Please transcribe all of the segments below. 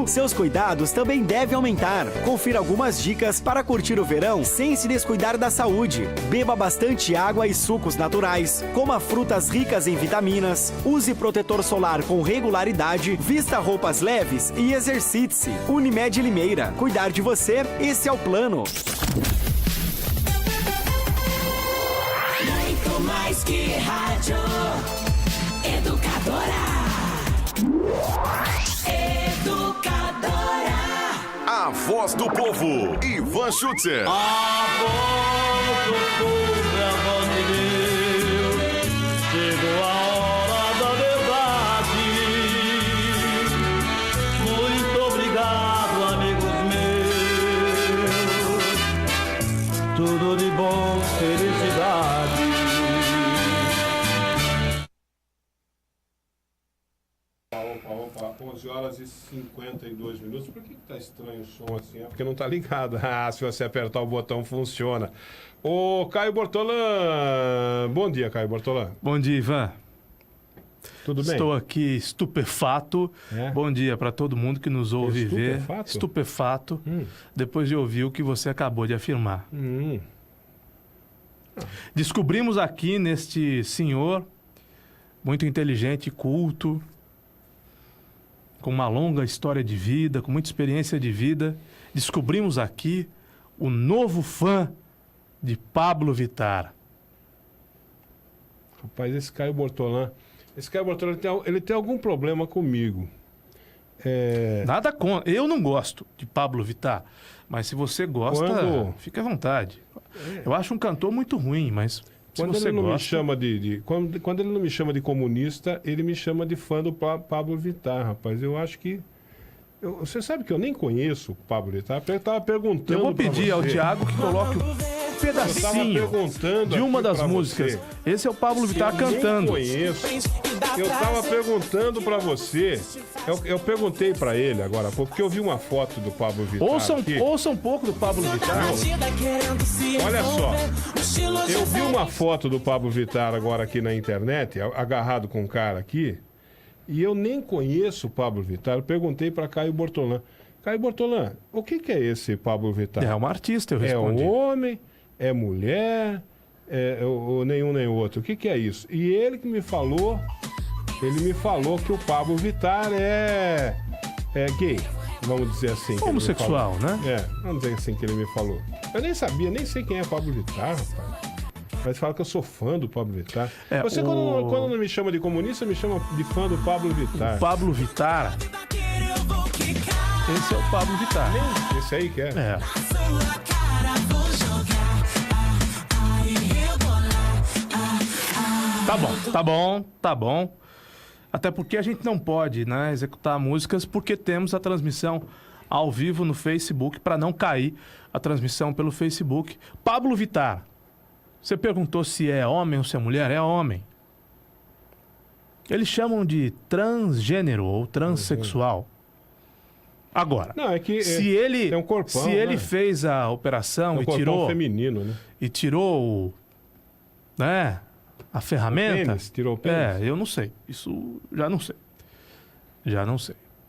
Seus cuidados também devem aumentar. Confira algumas dicas para curtir o verão sem se descuidar da saúde. Beba bastante água e sucos naturais. Coma frutas ricas em vitaminas. Use protetor solar com regularidade. Vista roupas leves e exercite-se. Unimed Limeira. Cuidar de você, esse é o plano. Muito mais que rádio. Educadora. A voz do povo, Ivan Schutzer. A voz do povo é a voz de Deus. Chegou a hora da verdade. Muito obrigado, amigos meus. Tudo de bom, felicidade. Opa, 11 horas e 52 minutos. Por que tá estranho o som assim? É porque não tá ligado. Ah, se você apertar o botão, funciona. Ô, Caio Bortolã. Bom dia, Caio Bortolã. Bom dia, Ivan. Tudo bem? Estou aqui estupefato. É? Bom dia para todo mundo que nos ouve ver. Estupefato? Depois de ouvir o que você acabou de afirmar. Hum. Descobrimos aqui neste senhor, muito inteligente, culto, com uma longa história de vida, com muita experiência de vida, descobrimos aqui o novo fã de Pablo Vittar. Rapaz, esse Caio Bortolã ele tem algum problema comigo. Nada contra. Eu não gosto de Pablo Vittar, mas se você gosta, fique à vontade. Eu acho um cantor muito ruim, mas se Quando você ele não gosta... me chama quando ele não me chama de comunista, ele me chama de fã do Pablo Vittar, rapaz. Eu acho que... você sabe que eu nem conheço o Pablo Vittar. Eu estava perguntando. Eu vou pedir ao Thiago que coloque um pedacinho de uma das músicas. Esse é o Pablo Vittar cantando. Eu conheço. Eu estava perguntando para você. Eu perguntei para ele agora, porque eu vi uma foto do Pablo Vittar. Ouça um pouco do Pablo Vittar. Olha só. Eu vi uma foto do Pablo Vittar agora aqui na internet, agarrado com um cara aqui, e eu nem conheço o Pablo Vittar. Eu perguntei para Caio Bortolã. Caio Bortolã, o que é esse Pablo Vittar? É um artista, eu respondi. É homem? É mulher? Ou nenhum nem outro? O que é isso? E ele que me falou, que o Pablo Vittar é gay, vamos dizer assim. Homossexual, né? Vamos dizer assim que ele me falou. Eu nem sabia, nem sei quem é Pablo Vittar, rapaz. Mas fala que eu sou fã do Pablo Vittar. Você, quando não me chama de comunista, me chama de fã do Pablo Vittar. O Pablo Vittar. Esse é o Pablo Vittar. Esse aí que é? É. Tá bom. Até porque a gente não pode, né, executar músicas porque temos a transmissão ao vivo no Facebook para não cair a transmissão pelo Facebook. Pablo Vittar. Você perguntou se é homem ou se é mulher? É homem. Eles chamam de transgênero ou transexual. Agora, não, é que se ele, tem um corpão, se ele fez a operação e tirou feminino, né? E tirou, né, a ferramenta, tirou o pênis. Eu não sei. Isso já não sei.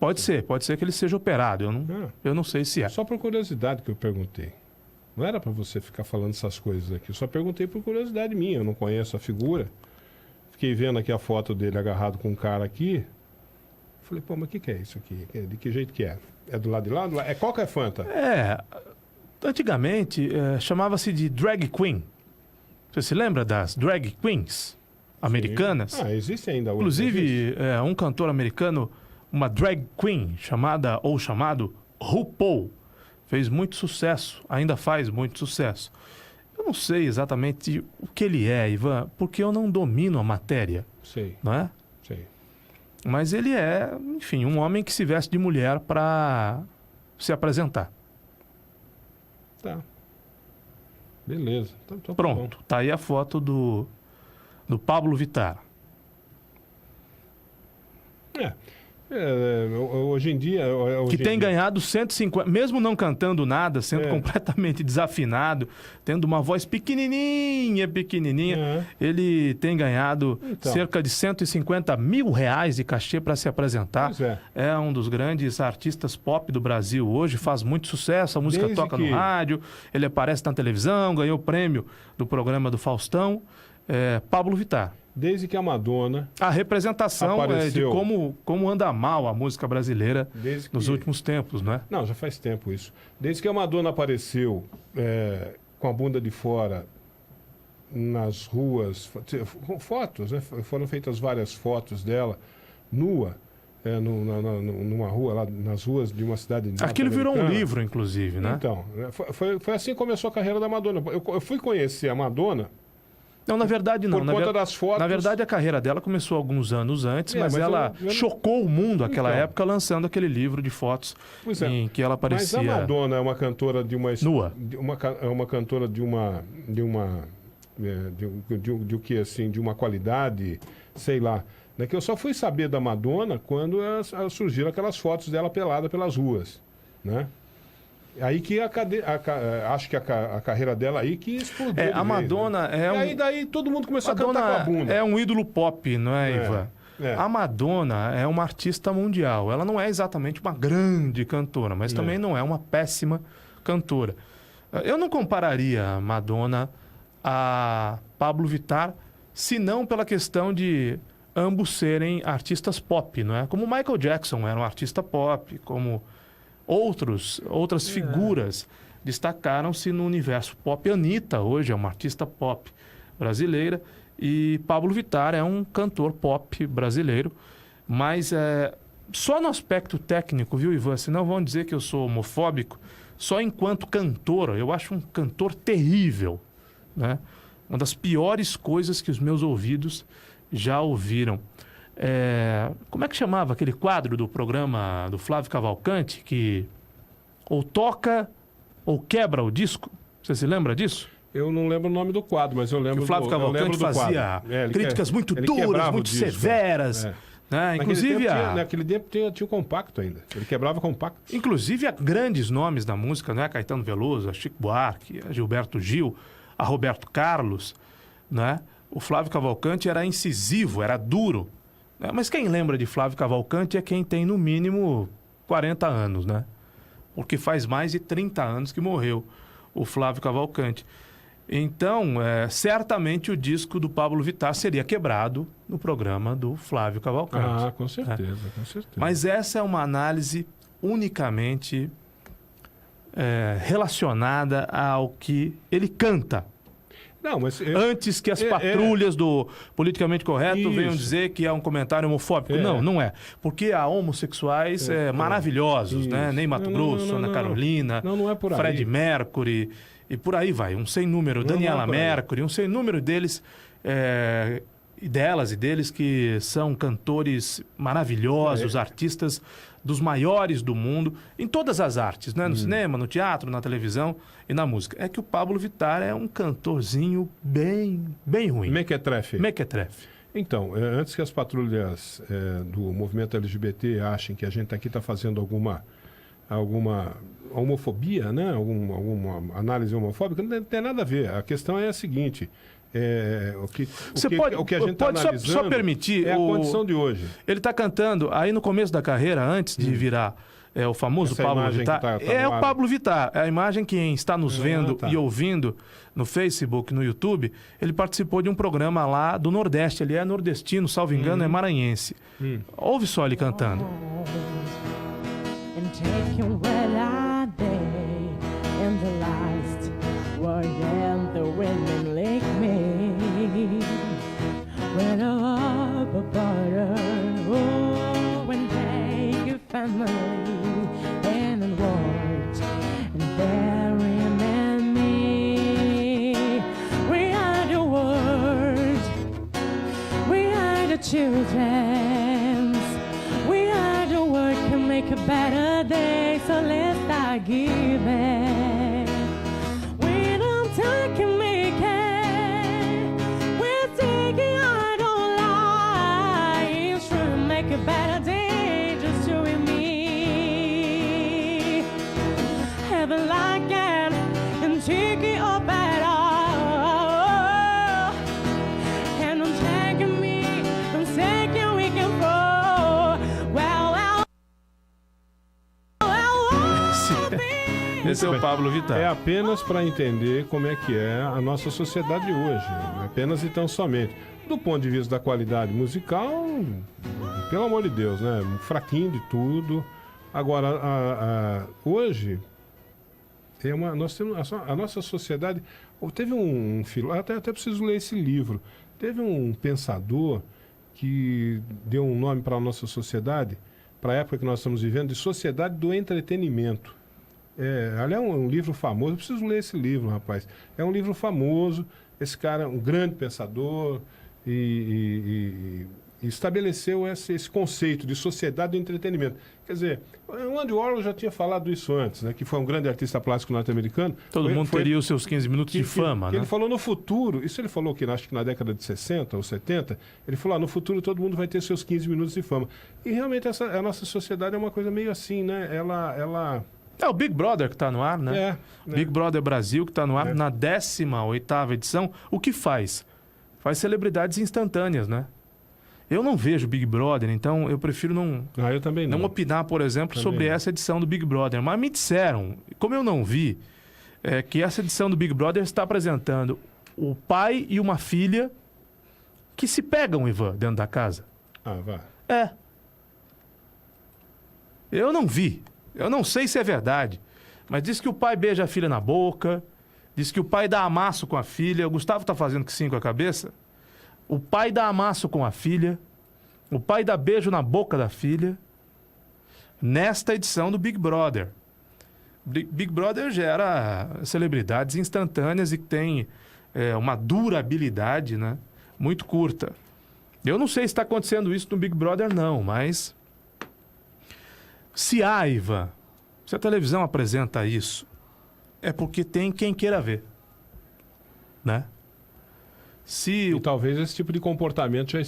Pode ser que ele seja operado. Eu não sei se é. Só por curiosidade que eu perguntei. Não era para você ficar falando essas coisas aqui. Eu só perguntei por curiosidade minha. Eu não conheço a figura. Fiquei vendo aqui a foto dele agarrado com um cara aqui. Falei, pô, mas o que é isso aqui? De que jeito que é? É do lado de lá? Qual que é Fanta? Antigamente chamava-se de drag queen. Você se lembra das drag queens americanas? Sim. Existe ainda hoje. Inclusive, um cantor americano, uma drag queen chamado RuPaul, fez muito sucesso, ainda faz muito sucesso. Eu não sei exatamente o que ele é, Ivan, porque eu não domino a matéria. Sei. Não é? Sei. Mas ele é, enfim, um homem que se veste de mulher para se apresentar. Tá. Beleza. Então, pronto. Tá aí a foto do Pablo Vittar. Hoje em dia... Que tem ganhado 150... Mesmo não cantando nada, sendo completamente desafinado, tendo uma voz pequenininha, ele tem ganhado cerca de R$150 mil de cachê para se apresentar. É um dos grandes artistas pop do Brasil hoje, faz muito sucesso, a música toca no rádio, ele aparece na televisão, ganhou o prêmio do programa do Faustão. Pablo Vittar. Desde que a Madonna... A representação apareceu, de como anda mal a música brasileira nos últimos tempos, não é? Não, já faz tempo isso. Desde que a Madonna apareceu com a bunda de fora nas ruas, fotos, né? Foram feitas várias fotos dela, nua, numa rua, lá nas ruas de uma cidade... Aquilo virou um livro, inclusive, né? Então, foi assim que começou a carreira da Madonna. Eu fui conhecer a Madonna... Não, na verdade não. Por conta das fotos... Na verdade, a carreira dela começou alguns anos antes, mas ela chocou o mundo naquela época, lançando aquele livro de fotos em que ela aparecia... Mas a Madonna é uma cantora de uma... Nua. É uma cantora de o que, assim, de uma qualidade, sei lá. Né? Que eu só fui saber da Madonna quando surgiram aquelas fotos dela pelada pelas ruas, né? Aí que acho que a carreira dela aí que explodiu. A Madonna né? Daí todo mundo começou a cantar com a bunda. É um ídolo pop, não é, Ivan? A Madonna é uma artista mundial. Ela não é exatamente uma grande cantora, mas também não é uma péssima cantora. Eu não compararia a Madonna a Pablo Vittar, senão pela questão de ambos serem artistas pop, não é? Como Michael Jackson era um artista pop, como... Outras figuras destacaram-se no universo pop. Anitta hoje é uma artista pop brasileira e Pablo Vittar é um cantor pop brasileiro. Mas só no aspecto técnico, viu, Ivan? Senão vão dizer que eu sou homofóbico. Só enquanto cantor, eu acho um cantor terrível, né? Uma das piores coisas que os meus ouvidos já ouviram. Como é que chamava aquele quadro do programa do Flávio Cavalcante que ou toca ou quebra o disco? Você se lembra disso? Eu não lembro o nome do quadro, mas eu lembro que o Flávio Cavalcante fazia críticas muito duras, muito severas. Né? Inclusive naquele tempo tinha o compacto ainda. Ele quebrava compacto. Inclusive a grandes nomes da música, né? Caetano Veloso, a Chico Buarque, a Gilberto Gil, a Roberto Carlos, né? O Flávio Cavalcante era incisivo, era duro. Mas quem lembra de Flávio Cavalcante é quem tem no mínimo 40 anos, né? Porque faz mais de 30 anos que morreu o Flávio Cavalcante. Então, certamente o disco do Pablo Vittar seria quebrado no programa do Flávio Cavalcante. Com certeza, com certeza. Mas essa é uma análise unicamente relacionada ao que ele canta. Não, mas antes que as patrulhas do politicamente correto venham dizer que é um comentário homofóbico. Não é. Porque há homossexuais maravilhosos, né? Ney Mato Grosso, Ana Carolina, não é por aí. Fred Mercury, e por aí vai. Um sem número. Daniela Mercury, um sem número deles, e delas e deles que são cantores maravilhosos, artistas dos maiores do mundo, em todas as artes, né? No cinema, no teatro, na televisão e na música. É que o Pablo Vittar é um cantorzinho bem ruim. Mequetrefe. Então, antes que as patrulhas do movimento LGBT achem que a gente aqui está fazendo alguma homofobia, né? Alguma análise homofóbica, não tem nada a ver. A questão é a seguinte... o que a gente está analisando só permitir a condição de hoje. Ele está cantando, aí no começo da carreira, antes de virar o famoso Essa Pablo Vittar, o Pablo Vittar. É a imagem que quem está nos vendo e ouvindo no Facebook, no YouTube, ele participou de um programa lá do Nordeste. Ele é nordestino, salvo engano, é maranhense. Ouve só ele cantando. When up a butter, oh, and take your family and the Lord and bury him and me. We are the world, we are the children, we are the world can make a better day, so let's start giving. We don't talk and make it, we're taking our don't lie, it's true, make a better day, never like it and take it up at all. And I'm taking me, I'm taking we can go. Esse é o Pablo Vittar. É apenas para entender como é que é a nossa sociedade hoje. Apenas e tão somente. Do ponto de vista da qualidade musical, pelo amor de Deus, né? Fraquinho de tudo. Agora, hoje, nós temos a nossa sociedade. Teve um filósofo, até preciso ler esse livro. Teve um pensador que deu um nome para a nossa sociedade, para a época que nós estamos vivendo, de sociedade do entretenimento. Ali é um livro famoso, eu preciso ler esse livro, rapaz. É um livro famoso, esse cara é um grande pensador e estabeleceu esse conceito de sociedade do entretenimento. Quer dizer, o Andy Warhol já tinha falado isso antes, né? Que foi um grande artista plástico norte-americano. Todo mundo teria os seus 15 minutos de fama, né? Ele falou no futuro, isso ele falou que acho que na década de 60 ou 70, ele falou, no futuro todo mundo vai ter seus 15 minutos de fama. E realmente a nossa sociedade é uma coisa meio assim, né? Ela É o Big Brother que está no ar, né? Big Brother Brasil que está no ar na 18ª edição. O que faz? Faz celebridades instantâneas, né? Eu não vejo Big Brother, então eu prefiro eu também não opinar, por exemplo, sobre essa edição do Big Brother. Mas me disseram, como eu não vi, que essa edição do Big Brother está apresentando o pai e uma filha que se pegam, Ivan, dentro da casa. Vai. Eu não vi. Eu não sei se é verdade, mas diz que o pai beija a filha na boca, diz que o pai dá amasso com a filha. O Gustavo tá fazendo que sim com a cabeça. O pai dá amasso com a filha, o pai dá beijo na boca da filha, nesta edição do Big Brother. Big Brother gera celebridades instantâneas e que tem uma durabilidade, né, muito curta. Eu não sei se está acontecendo isso no Big Brother, não, mas se a televisão apresenta isso, é porque tem quem queira ver, né? E talvez esse tipo de comportamento já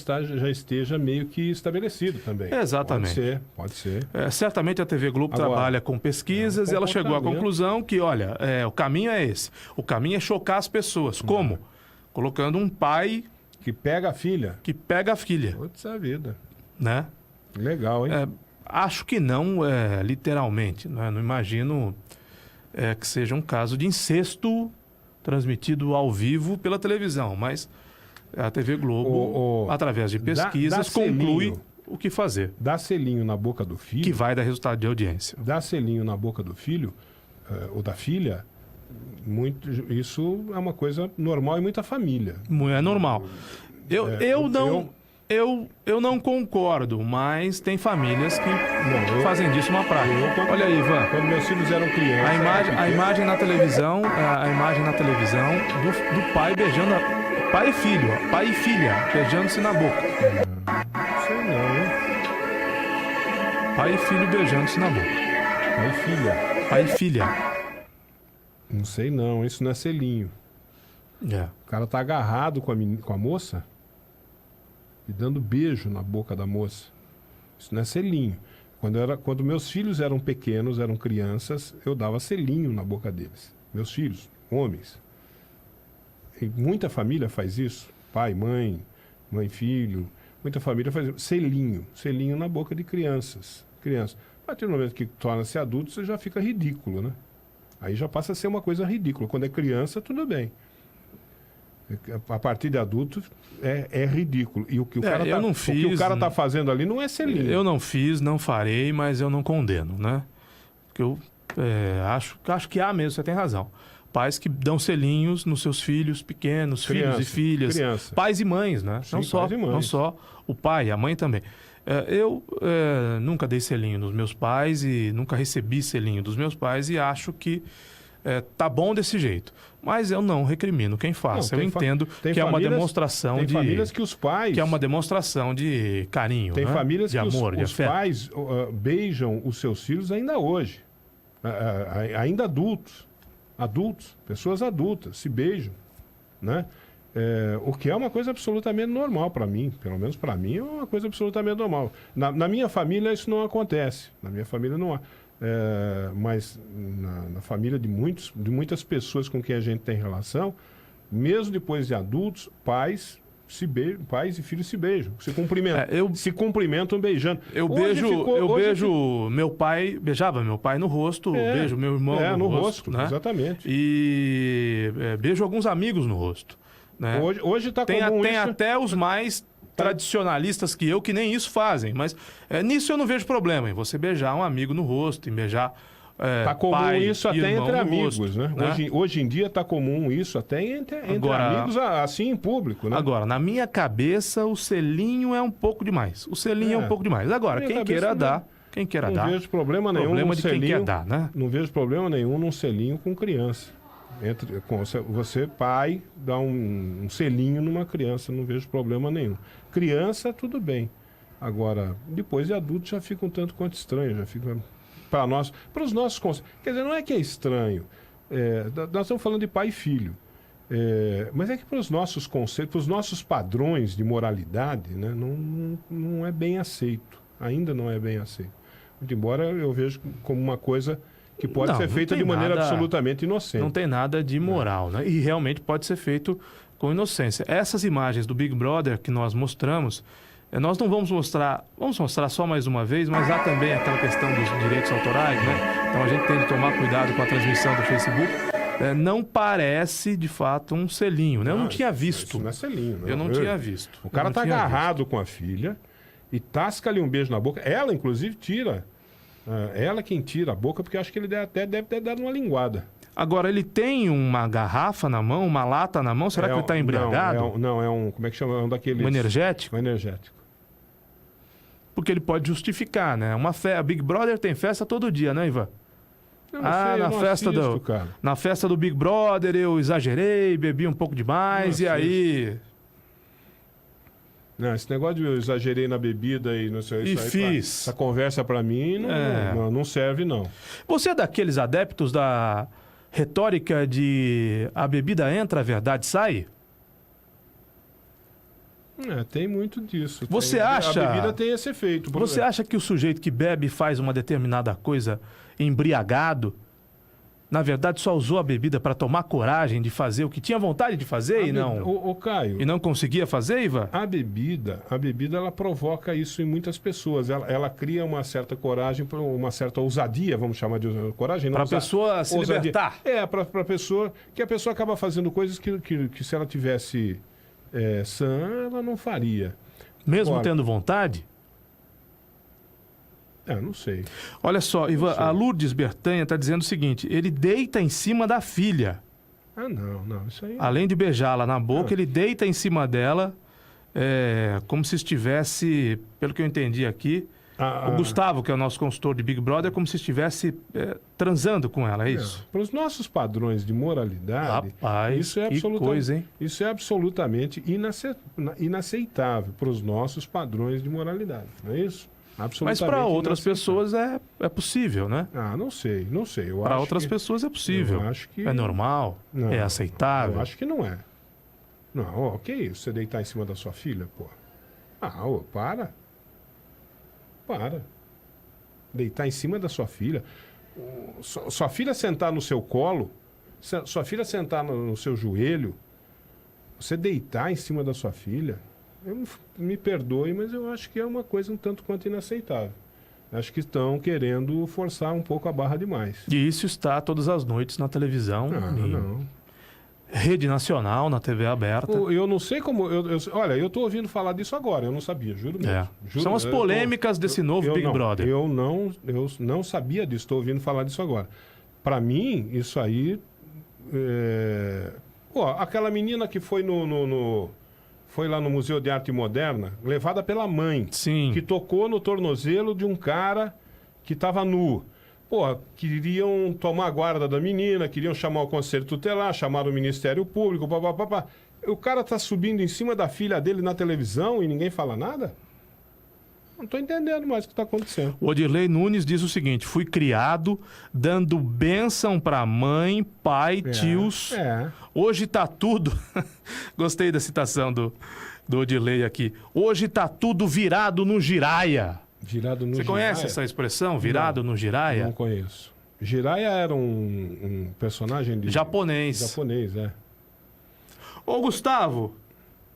esteja meio que estabelecido também. Exatamente. Pode ser. Certamente a TV Globo trabalha com pesquisas e ela chegou à conclusão que, olha, o caminho é esse. O caminho é chocar as pessoas. Como? Colocando um pai... Que pega a filha. Putz, a vida. Né? Legal, hein? Acho que não, literalmente. Né? Não imagino que seja um caso de incesto transmitido ao vivo pela televisão, mas a TV Globo, através de pesquisas, conclui o que fazer. Dá selinho na boca do filho... Que vai dar resultado de audiência. Dá selinho na boca do filho, ou da filha, isso é uma coisa normal em muita família. É normal. Eu não concordo, mas tem famílias que fazem disso uma prática. Olha aí, Ivan. Quando meus filhos eram crianças... A imagem na televisão do pai beijando... Pai e filho, pai e filha, beijando-se na boca. Não sei não, hein? Pai e filho beijando-se na boca. Pai e filha. Pai e filha. Não sei não, isso não é selinho. O cara tá agarrado com a moça... e dando beijo na boca da moça. Isso não é selinho. Quando meus filhos eram pequenos, eram crianças, eu dava selinho na boca deles. Meus filhos, homens. E muita família faz isso. Pai, mãe, filho. Muita família faz isso. Selinho na boca de crianças. A partir do momento que torna-se adulto, você já fica ridículo, né? Aí já passa a ser uma coisa ridícula. Quando é criança, tudo bem. A partir de adulto é ridículo. E o que o cara tá fazendo ali não é selinho. Eu não fiz, não farei, mas eu não condeno, né? Porque eu acho que há mesmo, você tem razão. Pais que dão selinhos nos seus filhos pequenos, filhos e filhas. Criança. Pais e mães, né? Sim, não só o pai, a mãe também. Eu nunca dei selinho nos meus pais e nunca recebi selinho dos meus pais e acho que tá bom desse jeito. Mas eu não recrimino quem faça. Eu entendo que é uma demonstração de... famílias que os pais... Que é uma demonstração de carinho, Tem famílias de que amor, de os pais beijam os seus filhos ainda hoje. Ainda adultos, pessoas adultas, se beijam, né? O que é uma coisa absolutamente normal para mim. Pelo menos para mim é uma coisa absolutamente normal. Na minha família isso não acontece. Na minha família não há. Mas na família de muitas pessoas com quem a gente tem relação, mesmo depois de adultos, pais e filhos se beijam, se cumprimentam, se cumprimentam beijando. Eu beijo meu pai, beijava meu pai no rosto, beijo meu irmão no rosto, né? Exatamente. E beijo alguns amigos no rosto, né? Hoje tá comum tem isso. até os mais tradicionalistas que nem isso fazem, mas nisso eu não vejo problema em você beijar um amigo no rosto, em beijar tá comum pai, isso até irmão entre no amigos, rosto, né? Hoje em dia tá comum isso até entre amigos, assim em público, né? Agora, na minha cabeça, o selinho é um pouco demais. O selinho é um pouco demais. Agora, quem queira dar, não vejo problema nenhum problema num de selinho, quem quer dar, né? Não vejo problema nenhum num selinho com criança. Você, pai, dá um selinho numa criança, não vejo problema nenhum. Criança, tudo bem. Agora, depois de adulto já fica um tanto quanto estranho, já fica... Para os nossos conceitos. Quer dizer, não é que é estranho. Nós estamos falando de pai e filho. Mas é que para os nossos conceitos, para os nossos padrões de moralidade, né, não é bem aceito. Ainda não é bem aceito. Muito embora eu vejo como uma coisa que pode ser feita de maneira absolutamente inocente. Não tem nada de imoral, né? E realmente pode ser feito com inocência. Essas imagens do Big Brother que nós mostramos, nós não vamos mostrar só mais uma vez, mas há também aquela questão dos direitos autorais, né? Então a gente tem que tomar cuidado com a transmissão do Facebook. Não parece, de fato, um selinho, né? Eu não tinha visto. Isso não é selinho, não. Eu não tinha visto. O cara tá agarrado com a filha e tasca-lhe um beijo na boca. Ela, inclusive, tira. Ela quem tira a boca, porque acho que ele deve ter dado uma linguada. Agora, ele tem uma garrafa na mão, uma lata na mão? Será que ele está embriagado? Não, é um... Como é que chama? É um daqueles... Um energético? Um energético. Porque ele pode justificar, né? A Big Brother tem festa todo dia, né, Ivan? Na festa do Big Brother eu exagerei, bebi um pouco demais e aí... Não, esse negócio de eu exagerei na bebida e não sei... Essa conversa pra mim não serve, não. Você é daqueles adeptos da retórica de a bebida entra, a verdade sai? Tem muito disso. Você acha... A bebida tem esse efeito. Você acha que o sujeito que bebe faz uma determinada coisa embriagado, na verdade só usou a bebida para tomar coragem de fazer o que tinha vontade de fazer e não... Caio, e não conseguia fazer, Ivan? A bebida ela provoca isso em muitas pessoas. Ela cria uma certa coragem, uma certa ousadia, vamos chamar de coragem. Para a pessoa se libertar. Para a pessoa... Que a pessoa acaba fazendo coisas que se ela tivesse sã, ela não faria. Mesmo tendo vontade? Não sei. Olha só, Ivan, a Lourdes Bertanha está dizendo o seguinte: ele deita em cima da filha. Não, isso aí... Além de beijá-la na boca, ele deita em cima dela, como se estivesse, pelo que eu entendi aqui, o Gustavo, que é o nosso consultor de Big Brother, como se estivesse transando com ela, é isso? Para os nossos padrões de moralidade, rapaz, isso é absolutamente inaceitável para os nossos padrões de moralidade, não é isso? Mas para outras pessoas é possível, né? Não sei. Para outras pessoas é possível. Eu acho que... É normal? É aceitável? Eu acho que não é. Não, que isso? Você deitar em cima da sua filha, pô? Para. Deitar em cima da sua filha. Sua filha sentar no seu colo, sua filha sentar no seu joelho, você deitar em cima da sua filha... Me perdoe, mas eu acho que é uma coisa um tanto quanto inaceitável. Acho que estão querendo forçar um pouco a barra demais. E isso está todas as noites na televisão, rede nacional, na TV aberta. Eu não sei como... Olha, eu estou ouvindo falar disso agora, eu não sabia, juro mesmo. São as polêmicas desse novo Big Brother. Eu não sabia disso, estou ouvindo falar disso agora. Para mim, isso aí... aquela menina que foi foi lá no Museu de Arte Moderna, levada pela mãe. Sim. Que tocou no tornozelo de um cara que estava nu. Queriam tomar a guarda da menina, queriam chamar o Conselho Tutelar, chamar o Ministério Público, papapá. O cara tá subindo em cima da filha dele na televisão e ninguém fala nada? Não estou entendendo mais o que está acontecendo. O Odirley Nunes diz o seguinte: fui criado dando bênção para mãe, pai, tios. Hoje tá tudo... Gostei da citação do Odirley aqui. Hoje tá tudo virado no giraia. Virado no Você conhece essa expressão, virado no giraia? Não conheço. Jiraiya era um personagem de... Japonês. Japonês, é. Ô, Gustavo,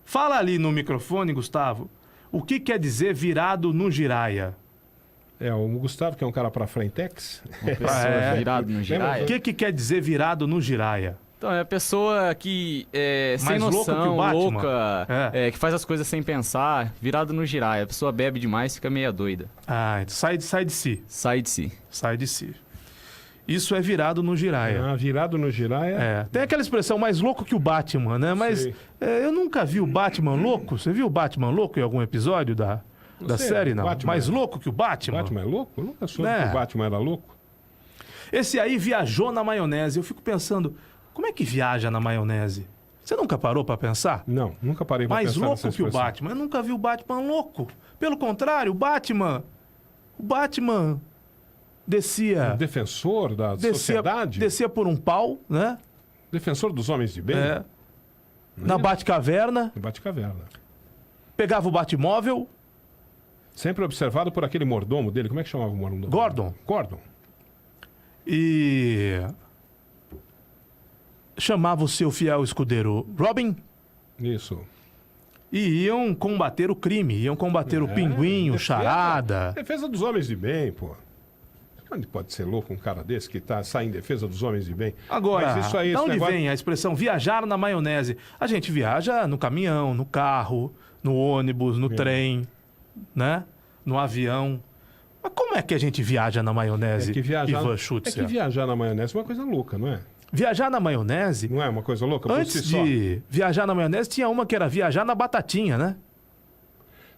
fala ali no microfone, Gustavo. O que quer dizer virado no giraia? É, o Gustavo, que é um cara pra frentex. Uma pessoa virado no O giraia. que quer dizer virado no giraia? Então, é a pessoa que é sem Mais louco noção, que o Batman. louca, que faz as coisas sem pensar, virado no giraia. A pessoa bebe demais, fica meia doida. Ah, sai de si. Sai de si. Sai de si. Isso é virado no giraia. Ah, virado no Jiraiya. É. Tem aquela expressão mais louco que o Batman, né? Mas Sei. eu nunca vi o Batman louco. Você viu o Batman louco em algum episódio da sei, série, não? Batman. Mais louco que o O Batman? Batman é louco? Eu nunca soube É. que o Batman era louco. Esse aí viajou na maionese. Eu fico pensando, como é que viaja na maionese? Você nunca parou pra pensar? Não, nunca parei pra Mais pensar louco nessa que o expressão. Batman. Eu nunca vi o Batman louco. Pelo contrário, o Batman descia... Defensor da sociedade? Descia por um pau, né? Defensor dos homens de bem? É. Na Batcaverna, No Batcaverna. pegava o Batmóvel, Sempre observado por aquele mordomo dele. Como é que chamava o mordomo? Gordon. Gordon. e chamava o seu fiel escudeiro Robin Isso. e iam combater o crime, iam combater o pinguim, o charada. Defesa dos homens de bem, pô. Onde pode ser louco um cara desse que sai em defesa dos homens de bem? Agora, Mas isso aí, de esse onde negócio- vem a expressão viajar na maionese? A gente viaja no caminhão, no carro, no ônibus, no trem, né? No avião. Mas como é que a gente viaja na maionese, É que viajar, Ivan é Schutzer? que viajar na maionese é uma coisa louca, não é? Viajar na maionese... Não é uma coisa louca? Por Antes si só. de viajar na maionese, tinha uma que era viajar na batatinha, né?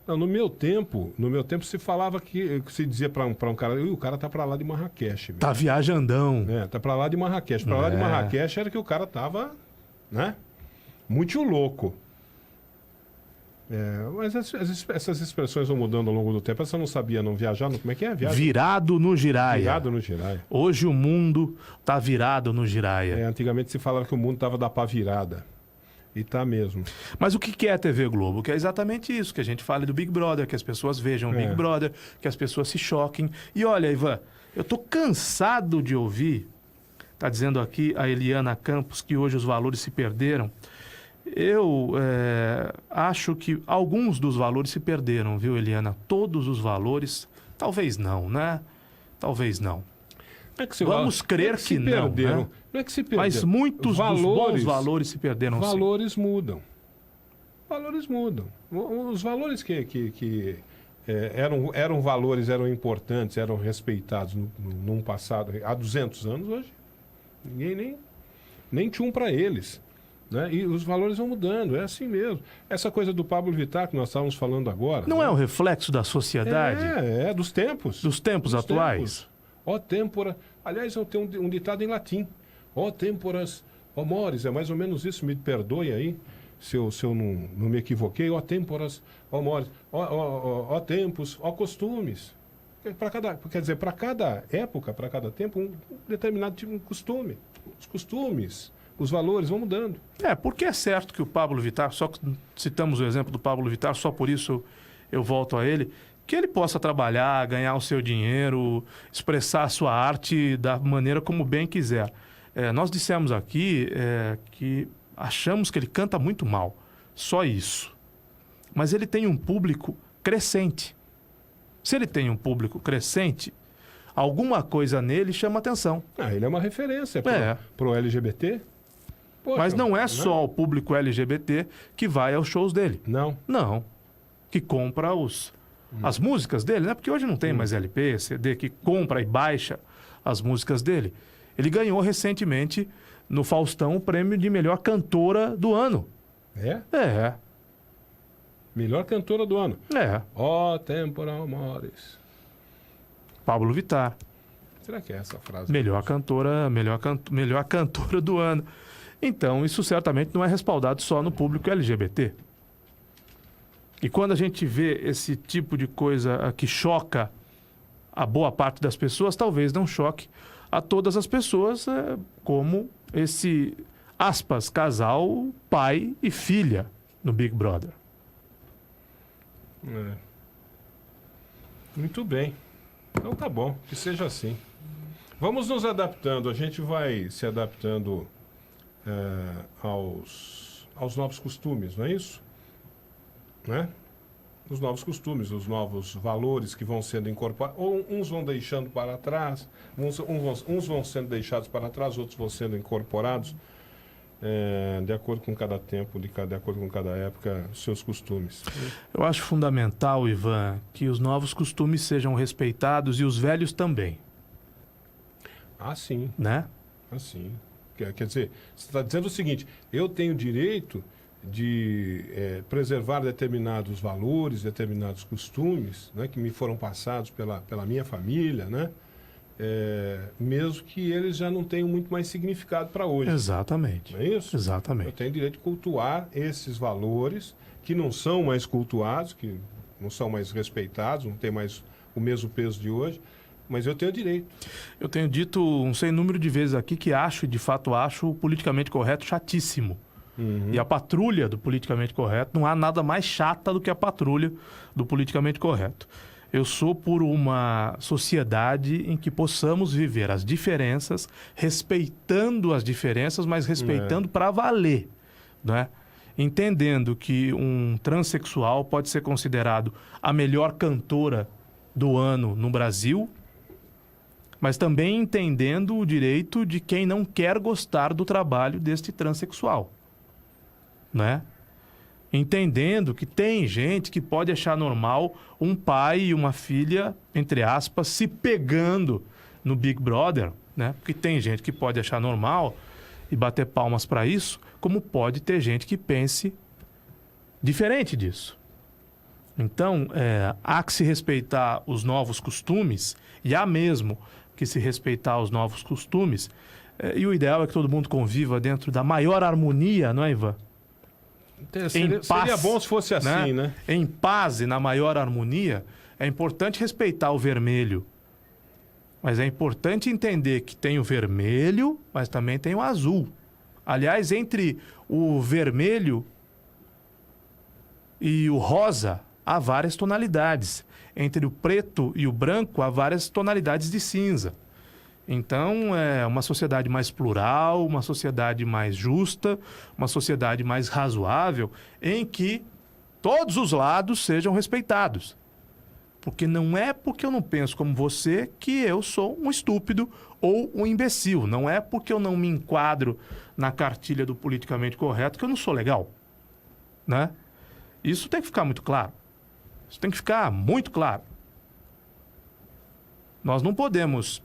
Não, no meu tempo se falava que se dizia pra um cara, o cara tá pra lá de Marrakech, velho. Tá viajandão. Tá pra lá de Marrakech. Pra lá de Marrakech era que o cara tava, né? Muito louco. Mas essas expressões vão mudando ao longo do tempo. Essa eu não sabia, não viajar, não. Como é que é? Viagem? Virado no giraia. Virado no Jiraiya. Hoje o mundo tá virado no giraia. Antigamente se falava que o mundo tava da pá virada. E tá mesmo. Mas o que é a TV Globo? Que é exatamente isso, que a gente fale do Big Brother, que as pessoas vejam o Big Brother, que as pessoas se choquem. E olha, Ivan, eu tô cansado de ouvir, tá dizendo aqui a Eliana Campos, que hoje os valores se perderam. Eu acho que alguns dos valores se perderam, viu, Eliana? Todos os valores, talvez não, né? Talvez não. Não é que se Vamos crer se que não, perderam. né? Não é que se perderam. Mas muitos dos bons valores se perderam, sim. Valores mudam. Valores mudam. Os valores que eram valores, eram importantes, eram respeitados num passado, há 200 anos, hoje, ninguém nem tinha um para eles. Né? E os valores vão mudando, é assim mesmo. Essa coisa do Pablo Vittar que nós estávamos falando agora... Não né? é um reflexo da sociedade? É dos tempos. Dos tempos atuais? Tempos. Ó tempora... Aliás, eu tenho um ditado em latim. Ó temporas, ó mores, é mais ou menos isso, me perdoe aí se eu não me equivoquei. Ó temporas, ó mores, ó tempos, ó costumes. Quer dizer, para cada época, para cada tempo, um determinado tipo de costume. Os costumes, os valores vão mudando. Porque é certo que o Pablo Vittar, só que citamos o exemplo do Pablo Vittar, só por isso eu volto a ele, que ele possa trabalhar, ganhar o seu dinheiro, expressar a sua arte da maneira como bem quiser. Nós dissemos aqui que achamos que ele canta muito mal, só isso. Mas ele tem um público crescente. Se ele tem um público crescente, alguma coisa nele chama atenção. Ele é uma referência pro LGBT. Poxa, mas não é né? só o público LGBT que vai aos shows dele. Não. Não. Que compra as músicas dele, né? Porque hoje não tem mais LP, CD, que compra e baixa as músicas dele. Ele ganhou recentemente no Faustão o prêmio de melhor cantora do ano. É? Melhor cantora do ano. Ó temporal mores. Pablo Vittar. Será que é essa frase? Melhor cantora do ano. Então, isso certamente não é respaldado só no público LGBT. E quando a gente vê esse tipo de coisa que choca a boa parte das pessoas, talvez não choque a todas as pessoas, como esse, aspas, casal pai e filha no Big Brother. Muito bem. Então tá bom, que seja assim. Vamos nos adaptando, a gente vai se adaptando aos novos costumes, não é isso? Né? Os novos costumes, os novos valores que vão sendo incorporados. Uns vão deixando para trás, uns vão sendo deixados para trás, outros vão sendo incorporados, de acordo com cada tempo, de acordo com cada época, seus costumes. Eu acho fundamental, Ivan, que os novos costumes sejam respeitados e os velhos também. Ah, sim. Né? Assim. Quer dizer, você está dizendo o seguinte: eu tenho direito de preservar determinados valores, determinados costumes, né, que me foram passados pela minha família, né, mesmo que eles já não tenham muito mais significado para hoje. Exatamente. Não é isso? Exatamente. Eu tenho direito de cultuar esses valores que não são mais cultuados, que não são mais respeitados, não tem mais o mesmo peso de hoje, mas eu tenho direito. Eu tenho dito um sem número de vezes aqui que acho, e de fato acho, o politicamente correto chatíssimo. E a patrulha do politicamente correto, não há nada mais chata do que a patrulha do politicamente correto. Eu sou por uma sociedade em que possamos viver as diferenças, respeitando as diferenças, mas respeitando para valer, né? Entendendo que um transexual pode ser considerado a melhor cantora do ano no Brasil, mas também entendendo o direito de quem não quer gostar do trabalho deste transexual, né? Entendendo que tem gente que pode achar normal um pai e uma filha, entre aspas, se pegando no Big Brother, né? Porque tem gente que pode achar normal e bater palmas para isso, como pode ter gente que pense diferente disso. Então, há que se respeitar os novos costumes, e há mesmo que se respeitar os novos costumes, e o ideal é que todo mundo conviva dentro da maior harmonia, não é, Ivan? Seria bom se fosse assim, né? Em paz e na maior harmonia, é importante respeitar o vermelho. Mas é importante entender que tem o vermelho, mas também tem o azul. Aliás, entre o vermelho e o rosa, há várias tonalidades. Entre o preto e o branco, há várias tonalidades de cinza. Então, é uma sociedade mais plural, uma sociedade mais justa, uma sociedade mais razoável, em que todos os lados sejam respeitados. Porque não é porque eu não penso como você que eu sou um estúpido ou um imbecil. Não é porque eu não me enquadro na cartilha do politicamente correto que eu não sou legal, né? Isso tem que ficar muito claro. Isso tem que ficar muito claro. Nós não podemos...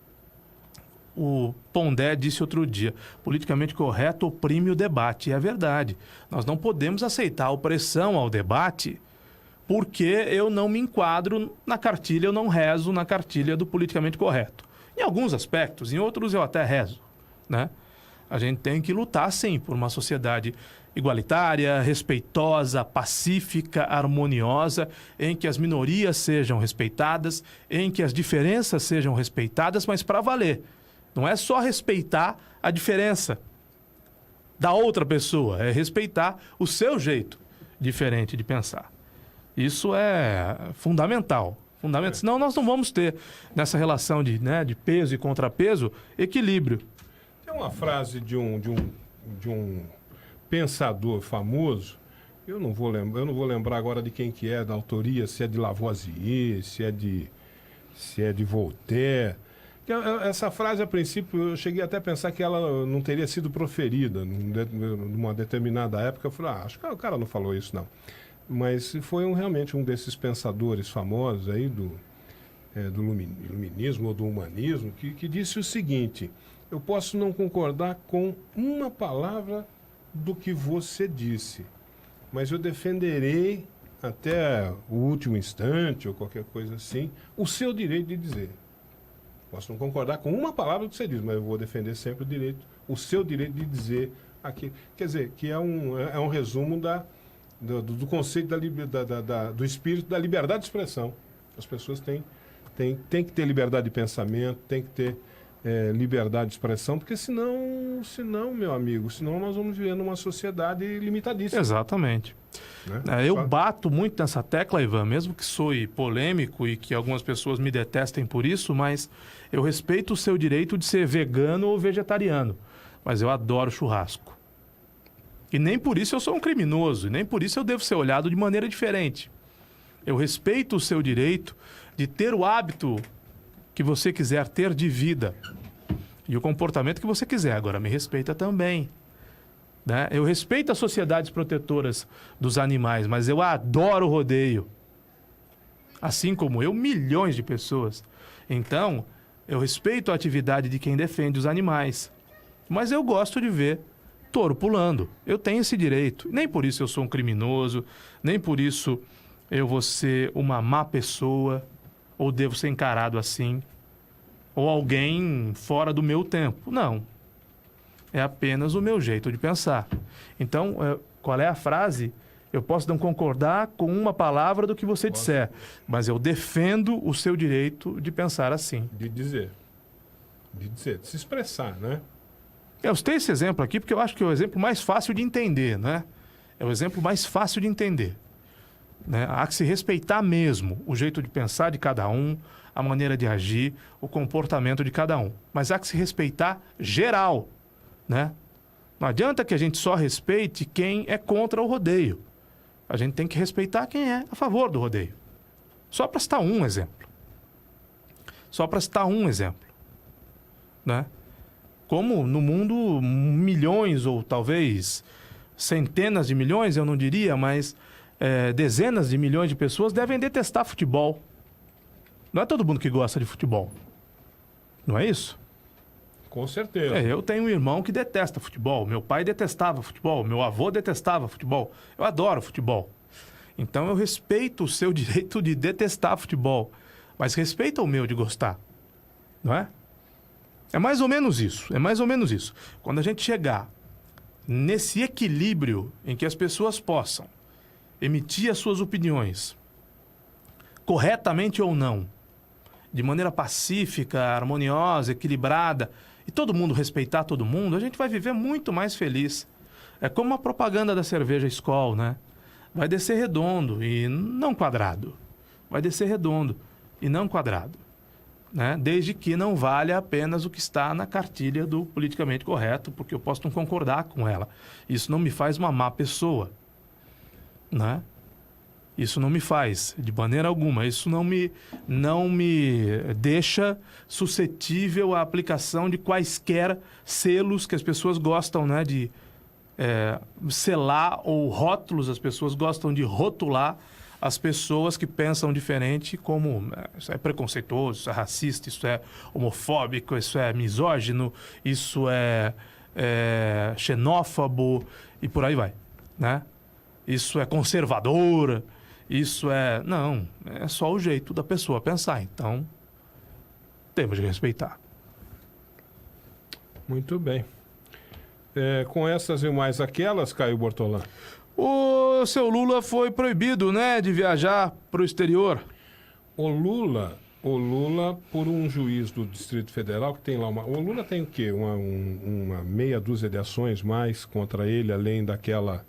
O Pondé disse outro dia, politicamente correto oprime o debate. E é verdade. Nós não podemos aceitar a opressão ao debate porque eu não me enquadro na cartilha, eu não rezo na cartilha do politicamente correto. Em alguns aspectos, em outros eu até rezo, né? A gente tem que lutar, sim, por uma sociedade igualitária, respeitosa, pacífica, harmoniosa, em que as minorias sejam respeitadas, em que as diferenças sejam respeitadas, mas para valer. Não é só respeitar a diferença da outra pessoa, é respeitar o seu jeito diferente de pensar. Isso é fundamental. Senão nós não vamos ter, nessa relação de peso e contrapeso, equilíbrio. Tem uma frase de um pensador famoso, eu não vou lembrar agora de quem que é, da autoria, se é de Lavoisier, se é de Voltaire. Essa frase, a princípio, eu cheguei até a pensar que ela não teria sido proferida numa determinada época. Eu falei, acho que o cara não falou isso, não. Mas foi realmente um desses pensadores famosos aí do iluminismo ou do humanismo que disse o seguinte: eu posso não concordar com uma palavra do que você disse, mas eu defenderei até o último instante ou qualquer coisa assim o seu direito de dizer. Posso não concordar com uma palavra do que você diz, mas eu vou defender sempre o seu direito de dizer aquilo. Quer dizer, que é um resumo do conceito do espírito da liberdade de expressão. As pessoas têm que ter liberdade de pensamento, têm que ter liberdade de expressão, porque senão, meu amigo, senão nós vamos viver numa sociedade limitadíssima. Exatamente. Né? Eu bato muito nessa tecla, Ivan, mesmo que soe polêmico e que algumas pessoas me detestem por isso, mas eu respeito o seu direito de ser vegano ou vegetariano, mas eu adoro churrasco. E nem por isso eu sou um criminoso, e nem por isso eu devo ser olhado de maneira diferente. Eu respeito o seu direito de ter o hábito que você quiser ter de vida e o comportamento que você quiser. Agora, me respeita também. Né? Eu respeito as sociedades protetoras dos animais, mas eu adoro o rodeio. Assim como eu, milhões de pessoas. Então, eu respeito a atividade de quem defende os animais. Mas eu gosto de ver touro pulando. Eu tenho esse direito. Nem por isso eu sou um criminoso, nem por isso eu vou ser uma má pessoa, ou devo ser encarado assim, ou alguém fora do meu tempo. Não. É apenas o meu jeito de pensar. Então, qual é a frase? Eu posso não concordar com uma palavra do que você disser, mas eu defendo o seu direito de pensar assim. De dizer, de se expressar, né? Eu citei esse exemplo aqui porque eu acho que é o exemplo mais fácil de entender, né? É o exemplo mais fácil de entender. Né? Há que se respeitar mesmo o jeito de pensar de cada um, a maneira de agir, o comportamento de cada um. Mas há que se respeitar geral, né? Não adianta que a gente só respeite quem é contra o rodeio. A gente tem que respeitar quem é a favor do rodeio. Só para citar um exemplo. Só para citar um exemplo. Né? Como no mundo, milhões ou talvez centenas de milhões, eu não diria, mas dezenas de milhões de pessoas devem detestar futebol. Não é todo mundo que gosta de futebol. Não é isso? Com certeza. Eu tenho um irmão que detesta futebol. Meu pai detestava futebol. Meu avô detestava futebol. Eu adoro futebol. Então eu respeito o seu direito de detestar futebol. Mas respeita o meu de gostar. Não é? É mais ou menos isso. É mais ou menos isso. Quando a gente chegar nesse equilíbrio em que as pessoas possam emitir as suas opiniões, corretamente ou não, de maneira pacífica, harmoniosa, equilibrada, e todo mundo respeitar todo mundo, a gente vai viver muito mais feliz. É como a propaganda da cerveja Skol, né? Vai descer redondo e não quadrado. Vai descer redondo e não quadrado. Né? Desde que não valha apenas o que está na cartilha do politicamente correto, porque eu posso não concordar com ela. Isso não me faz uma má pessoa. Né? Isso não me faz, de maneira alguma. Isso não me deixa suscetível à aplicação de quaisquer selos que as pessoas gostam, né, de selar, ou rótulos. As pessoas gostam de rotular as pessoas que pensam diferente como isso é preconceituoso, isso é racista, isso é homofóbico, isso é misógino, isso é xenófobo e por aí vai, né? Isso é conservador, isso é... Não, é só o jeito da pessoa pensar, então temos de respeitar. Muito bem. Com essas e mais aquelas, Caio Bortolã? O seu Lula foi proibido, né, de viajar para o exterior. O Lula, por um juiz do Distrito Federal, que tem lá uma... O Lula tem o quê? Uma meia dúzia de ações mais contra ele, além daquela...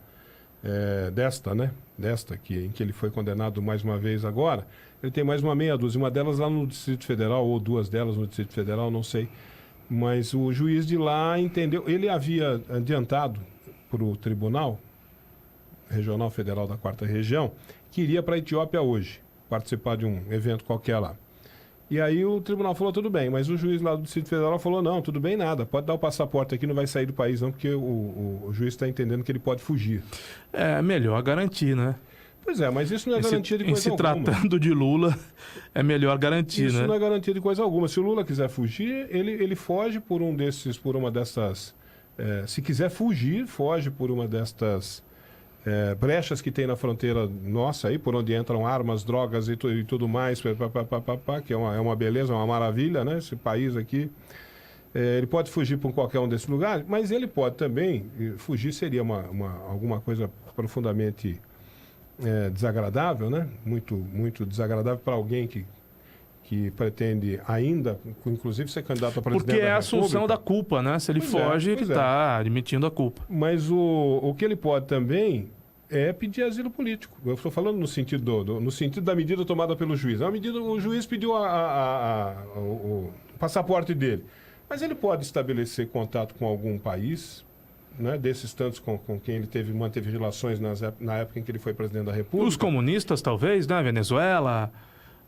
desta, né? Desta aqui, em que ele foi condenado mais uma vez agora. Ele tem mais uma meia dúzia, uma delas lá no Distrito Federal, ou duas delas no Distrito Federal, não sei. Mas o juiz de lá entendeu... Ele havia adiantado para o Tribunal Regional Federal da 4ª Região, que iria para a Etiópia hoje, participar de um evento qualquer lá. E aí o tribunal falou, tudo bem, mas o juiz lá do Distrito Federal falou, não, tudo bem, nada, pode dar o passaporte aqui, não vai sair do país não, porque o juiz está entendendo que ele pode fugir. É melhor garantir, né? Pois é, mas isso não é garantia de coisa alguma. Se tratando de Lula, é melhor garantir, isso né? Isso não é garantia de coisa alguma. Se o Lula quiser fugir, ele foge por uma dessas... se quiser fugir, foge por uma destas... brechas que tem na fronteira nossa aí, por onde entram armas, drogas e tudo mais, que é uma beleza, uma maravilha, né? Esse país aqui. Ele pode fugir por qualquer um desses lugares, mas ele pode também, fugir seria alguma coisa profundamente desagradável, né? Muito, muito desagradável para alguém que que pretende ainda, inclusive, ser candidato a presidente Porque é da a assunção República. da culpa, né? Se ele Pois é, foge, ele pois é. está admitindo a culpa. Mas o que ele pode também é pedir asilo político. Eu estou falando no sentido, no sentido da medida tomada pelo juiz. O juiz pediu o passaporte dele. Mas ele pode estabelecer contato com algum país, né, desses tantos com quem ele manteve relações na época em que ele foi presidente da República. Os comunistas, talvez, né? Venezuela,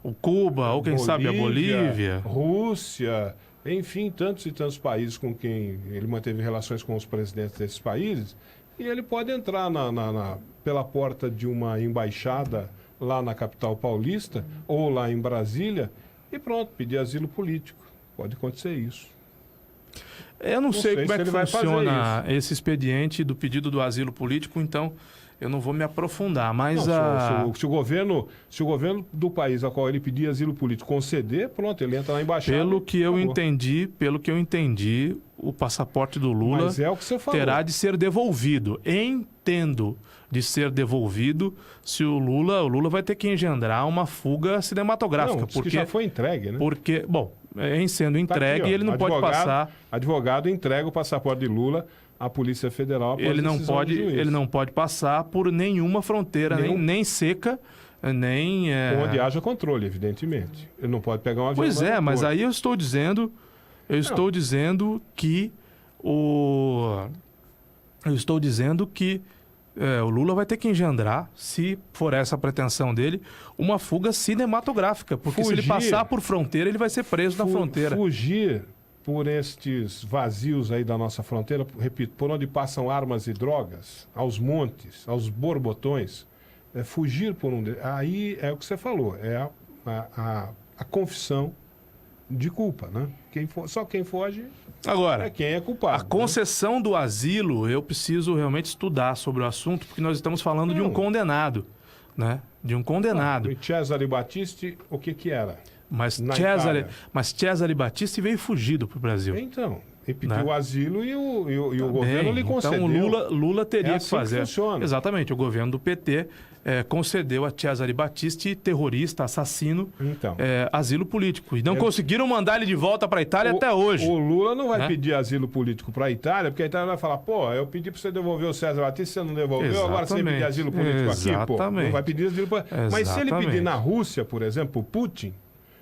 o Cuba, ou quem sabe a Bolívia. Rússia, enfim, tantos e tantos países com quem ele manteve relações com os presidentes desses países. E ele pode entrar pela porta de uma embaixada lá na capital paulista ou lá em Brasília e pronto, pedir asilo político. Pode acontecer isso. Eu não sei como é que ele vai fazer funciona esse expediente do pedido do asilo político, então eu não vou me aprofundar. Mas Se o governo do país a qual ele pedir asilo político conceder, pronto, ele entra na embaixada. pelo que eu acabou. entendi, o passaporte do Lula Mas é o que você falou. terá de ser devolvido. Entendo de ser devolvido se o Lula vai ter que engendrar uma fuga cinematográfica. Não, diz porque que já foi entregue, né? Porque, bom, em sendo Tá entregue, aqui, ó, ele não pode passar. Advogado entrega o passaporte de Lula à Polícia Federal. após Ele não decisão do juiz. ele não pode passar por nenhuma fronteira, nem seca, nem... Onde haja controle, evidentemente. Ele não pode pegar um avião. Pois no é, mas aeroporto. aí eu estou dizendo que o Lula vai ter que engendrar, se for essa a pretensão dele, uma fuga cinematográfica, porque se ele Fugir- passar por fronteira, ele vai ser preso na fronteira. Fugir por estes vazios aí da nossa fronteira, repito, por onde passam armas e drogas, aos montes, aos borbotões, fugir por aí é o que você falou, é a confissão de culpa, né? Só quem foge Agora, é quem é culpado. a concessão do asilo, eu preciso realmente estudar sobre o assunto, porque nós estamos falando de um condenado, né? De um condenado. E Cesare Battisti, o que era? Mas na Itália. Cesare Battisti veio fugido para o Brasil. Então, ele pediu Né? asilo e o governo Bem, lhe concedeu. então Lula teria É que assim que fazer. funciona. Exatamente, o governo do PT concedeu a Cesare Battisti, terrorista, assassino, Então. asilo político. E não conseguiram mandar ele de volta para a Itália até hoje. O Lula não vai Né? pedir asilo político para a Itália, porque a Itália vai falar, pô, eu pedi para você devolver o César Battisti, você não devolveu, agora você Exatamente. pedir asilo político aqui, pô. Exatamente. Não vai pedir asilo político. Mas se ele Exatamente. pedir na Rússia, por exemplo, o Putin,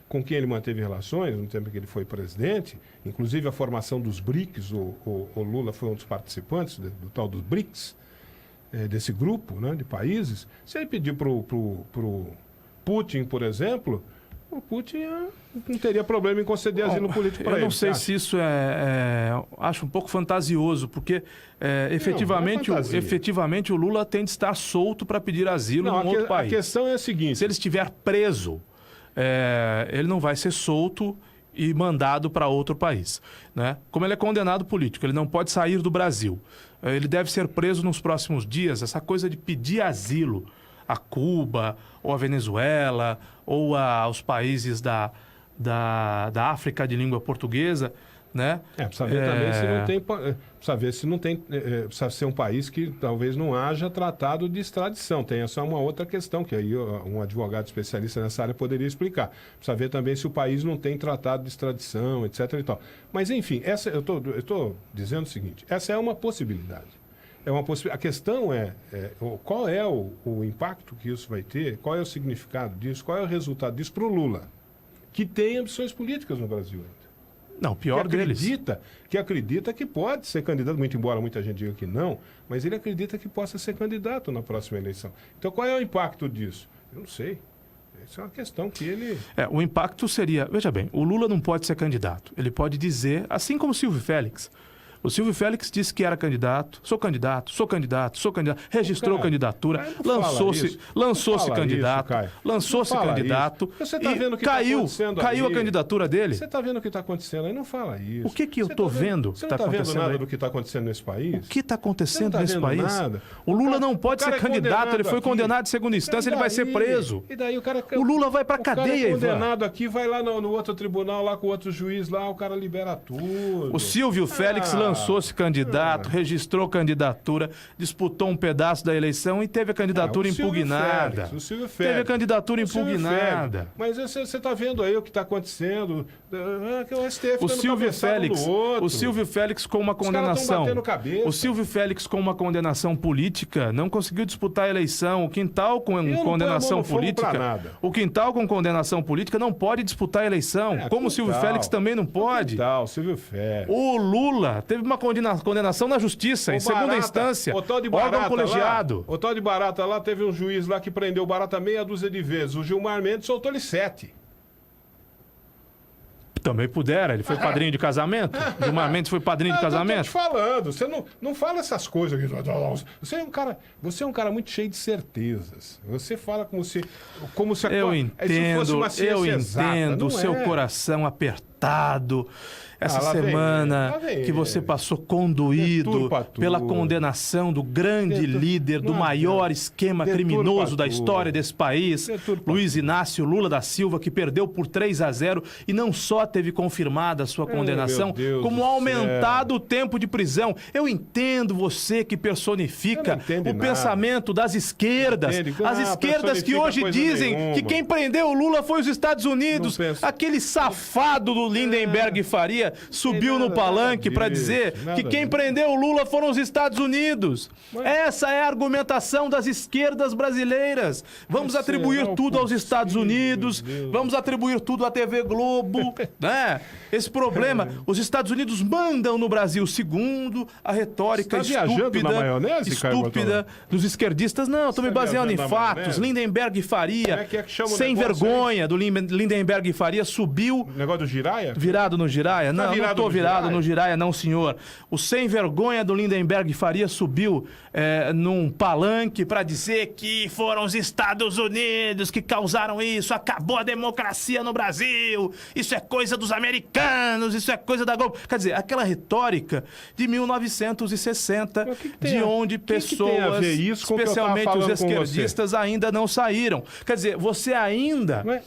com quem ele manteve relações no tempo que ele foi presidente, inclusive a formação dos BRICS, o Lula foi um dos participantes do tal dos BRICS, desse grupo, né, de países. Se ele pedir pro Putin, por exemplo, o Putin não teria problema em conceder asilo político para ele. Eu não sei você se isso acho um pouco fantasioso, porque efetivamente, não é fantasia. efetivamente o Lula tem de estar solto para pedir asilo Não, num outro a país. questão é a seguinte... Se ele estiver preso, ele não vai ser solto e mandado para outro país, né? Como ele é condenado político, ele não pode sair do Brasil. Ele deve ser preso nos próximos dias. Essa coisa de pedir asilo a Cuba, ou a Venezuela, ou aos países da África de língua portuguesa, né? Precisa ver também se não tem... Precisa ver se não tem... precisa ser um país que talvez não haja tratado de extradição. Tem essa uma outra questão, que aí um advogado especialista nessa área poderia explicar. Precisa ver também se o país não tem tratado de extradição, etc. e tal. Mas, enfim, eu estou dizendo o seguinte, essa é uma possibilidade. A questão é qual é o impacto que isso vai ter, qual é o significado disso, qual é o resultado disso para o Lula, que tem ambições políticas no Brasil ainda. Não, pior deles. Que acredita que pode ser candidato, muito embora muita gente diga que não, mas ele acredita que possa ser candidato na próxima eleição. Então, qual é o impacto disso? Eu não sei. Essa é uma questão que ele... O impacto seria... Veja bem, o Lula não pode ser candidato. Ele pode dizer, assim como o Silvio Félix. O Silvio Félix disse que era candidato, sou candidato, registrou candidatura, lançou-se candidato, Você tá e vendo o que caiu aí? a candidatura dele. Você está vendo o que está acontecendo aí? Não fala isso. O que eu Você estou tá vendo? Você não está vendo nada do que está acontecendo nesse país? O que está acontecendo Você não nesse tá vendo país? nada? O Lula cara- não pode o cara ser é candidato, ele condenado foi aqui. condenado em segunda instância, ele vai ser preso. E daí o cara... O Lula vai pra O cara cadeia, é Ivan. condenado aqui, vai lá no outro tribunal, lá com o outro juiz lá, o cara libera tudo. O Silvio Félix lançou-se candidato, registrou candidatura, disputou um pedaço da eleição e teve a candidatura impugnada. O Silvio Félix. Teve a candidatura O Silvio impugnada. Félix. Mas você está vendo aí o que está acontecendo. Que o STF O dando Silvio cabeçada Félix, no outro. o Silvio Félix com uma Os caras tão condenação. batendo cabeça. O Silvio Félix com uma condenação política não conseguiu disputar a eleição. O Quintal com não condenação ponho a mão no fogo pra política. nada. O Quintal com condenação política não pode disputar a eleição. Como o Silvio Félix também não pode. Quintal, Silvio Félix. O Lula teve uma condenação na justiça, em segunda instância. O tal de Barata órgão colegiado. Lá, o tal de Barata lá, teve um juiz lá que prendeu o Barata meia dúzia de vezes. O Gilmar Mendes soltou ele 7. Também pudera, ele foi padrinho de casamento. Gilmar Mendes foi padrinho de Eu tô casamento. te falando, você não fala essas coisas aqui. Você é um cara muito cheio de certezas. Você fala como se Eu se fosse uma ciência exata. entendo Não o seu é. coração apertado. Essa lá vem semana ele, lá vem que você ele. passou conduído Deturpa tudo. pela condenação do grande líder do não maior adianta. esquema Deturpa criminoso da tudo. história desse país, Deturpa Luiz Inácio Lula da Silva, que perdeu por 3-0 e não só teve confirmada a sua condenação, meu Deus como do aumentado o tempo de prisão. Eu entendo você que personifica Não entende o nada. pensamento das esquerdas, Entende? as Ah, esquerdas que personifica hoje coisa dizem nenhuma. que quem prendeu o Lula foi os Estados Unidos. Não penso. Aquele safado do Lindenberg Faria subiu no palanque para dizer que quem prendeu o Lula foram os Estados Unidos. Essa é a argumentação das esquerdas brasileiras. Vamos atribuir não tudo aos Estados possível, Unidos, Deus. vamos atribuir tudo à TV Globo, né? Esse problema, os Estados Unidos mandam no Brasil, segundo a retórica Você tá viajando na maionese, Caio estúpida dos esquerdistas. Não, estou me tá baseando em viajando na fatos. maionese? Lindenberg e Faria, Como é que chama o sem negócio vergonha do Lindenberg e Faria, subiu O negócio do Giraia? virado no Giraia? Não, não virado tô no virado Giraia? no Giraia, não, senhor. O sem vergonha do Lindenberg Faria subiu num palanque para dizer que foram os Estados Unidos que causaram isso, acabou a democracia no Brasil, isso é coisa dos americanos, isso é coisa da Globo. Quer dizer, aquela retórica de 1960, Mas o que que tem de a- onde o que que tem a pessoas, ver isso com o que eu tava especialmente falando os com você? esquerdistas, ainda não saíram. Quer dizer, você ainda Não é?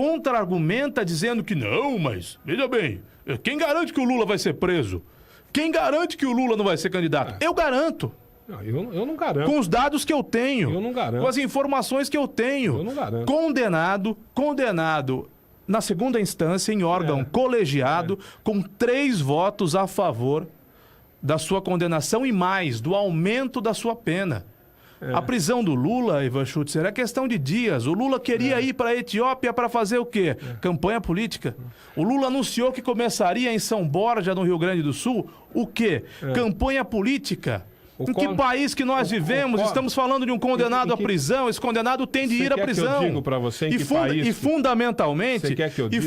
contra-argumenta dizendo que não, mas veja bem, quem garante que o Lula vai ser preso? Quem garante que o Lula não vai ser candidato? Eu garanto. Não, eu não garanto. Com os dados que eu tenho. Eu não garanto. Com as informações que eu tenho. Eu não garanto. Condenado na segunda instância em órgão colegiado com 3 votos a favor da sua condenação e mais, do aumento da sua pena. A prisão do Lula, Ivan Schutzer, é questão de dias. O Lula queria ir para a Etiópia para fazer o quê? Campanha política. O Lula anunciou que começaria em São Borja, no Rio Grande do Sul, o quê? Campanha política. Em que país que nós vivemos? Estamos falando de um condenado à prisão. Esse condenado tem de Você ir à quer que eu prisão. diga pra você em E que país? E fundamentalmente, Você quer que eu diga?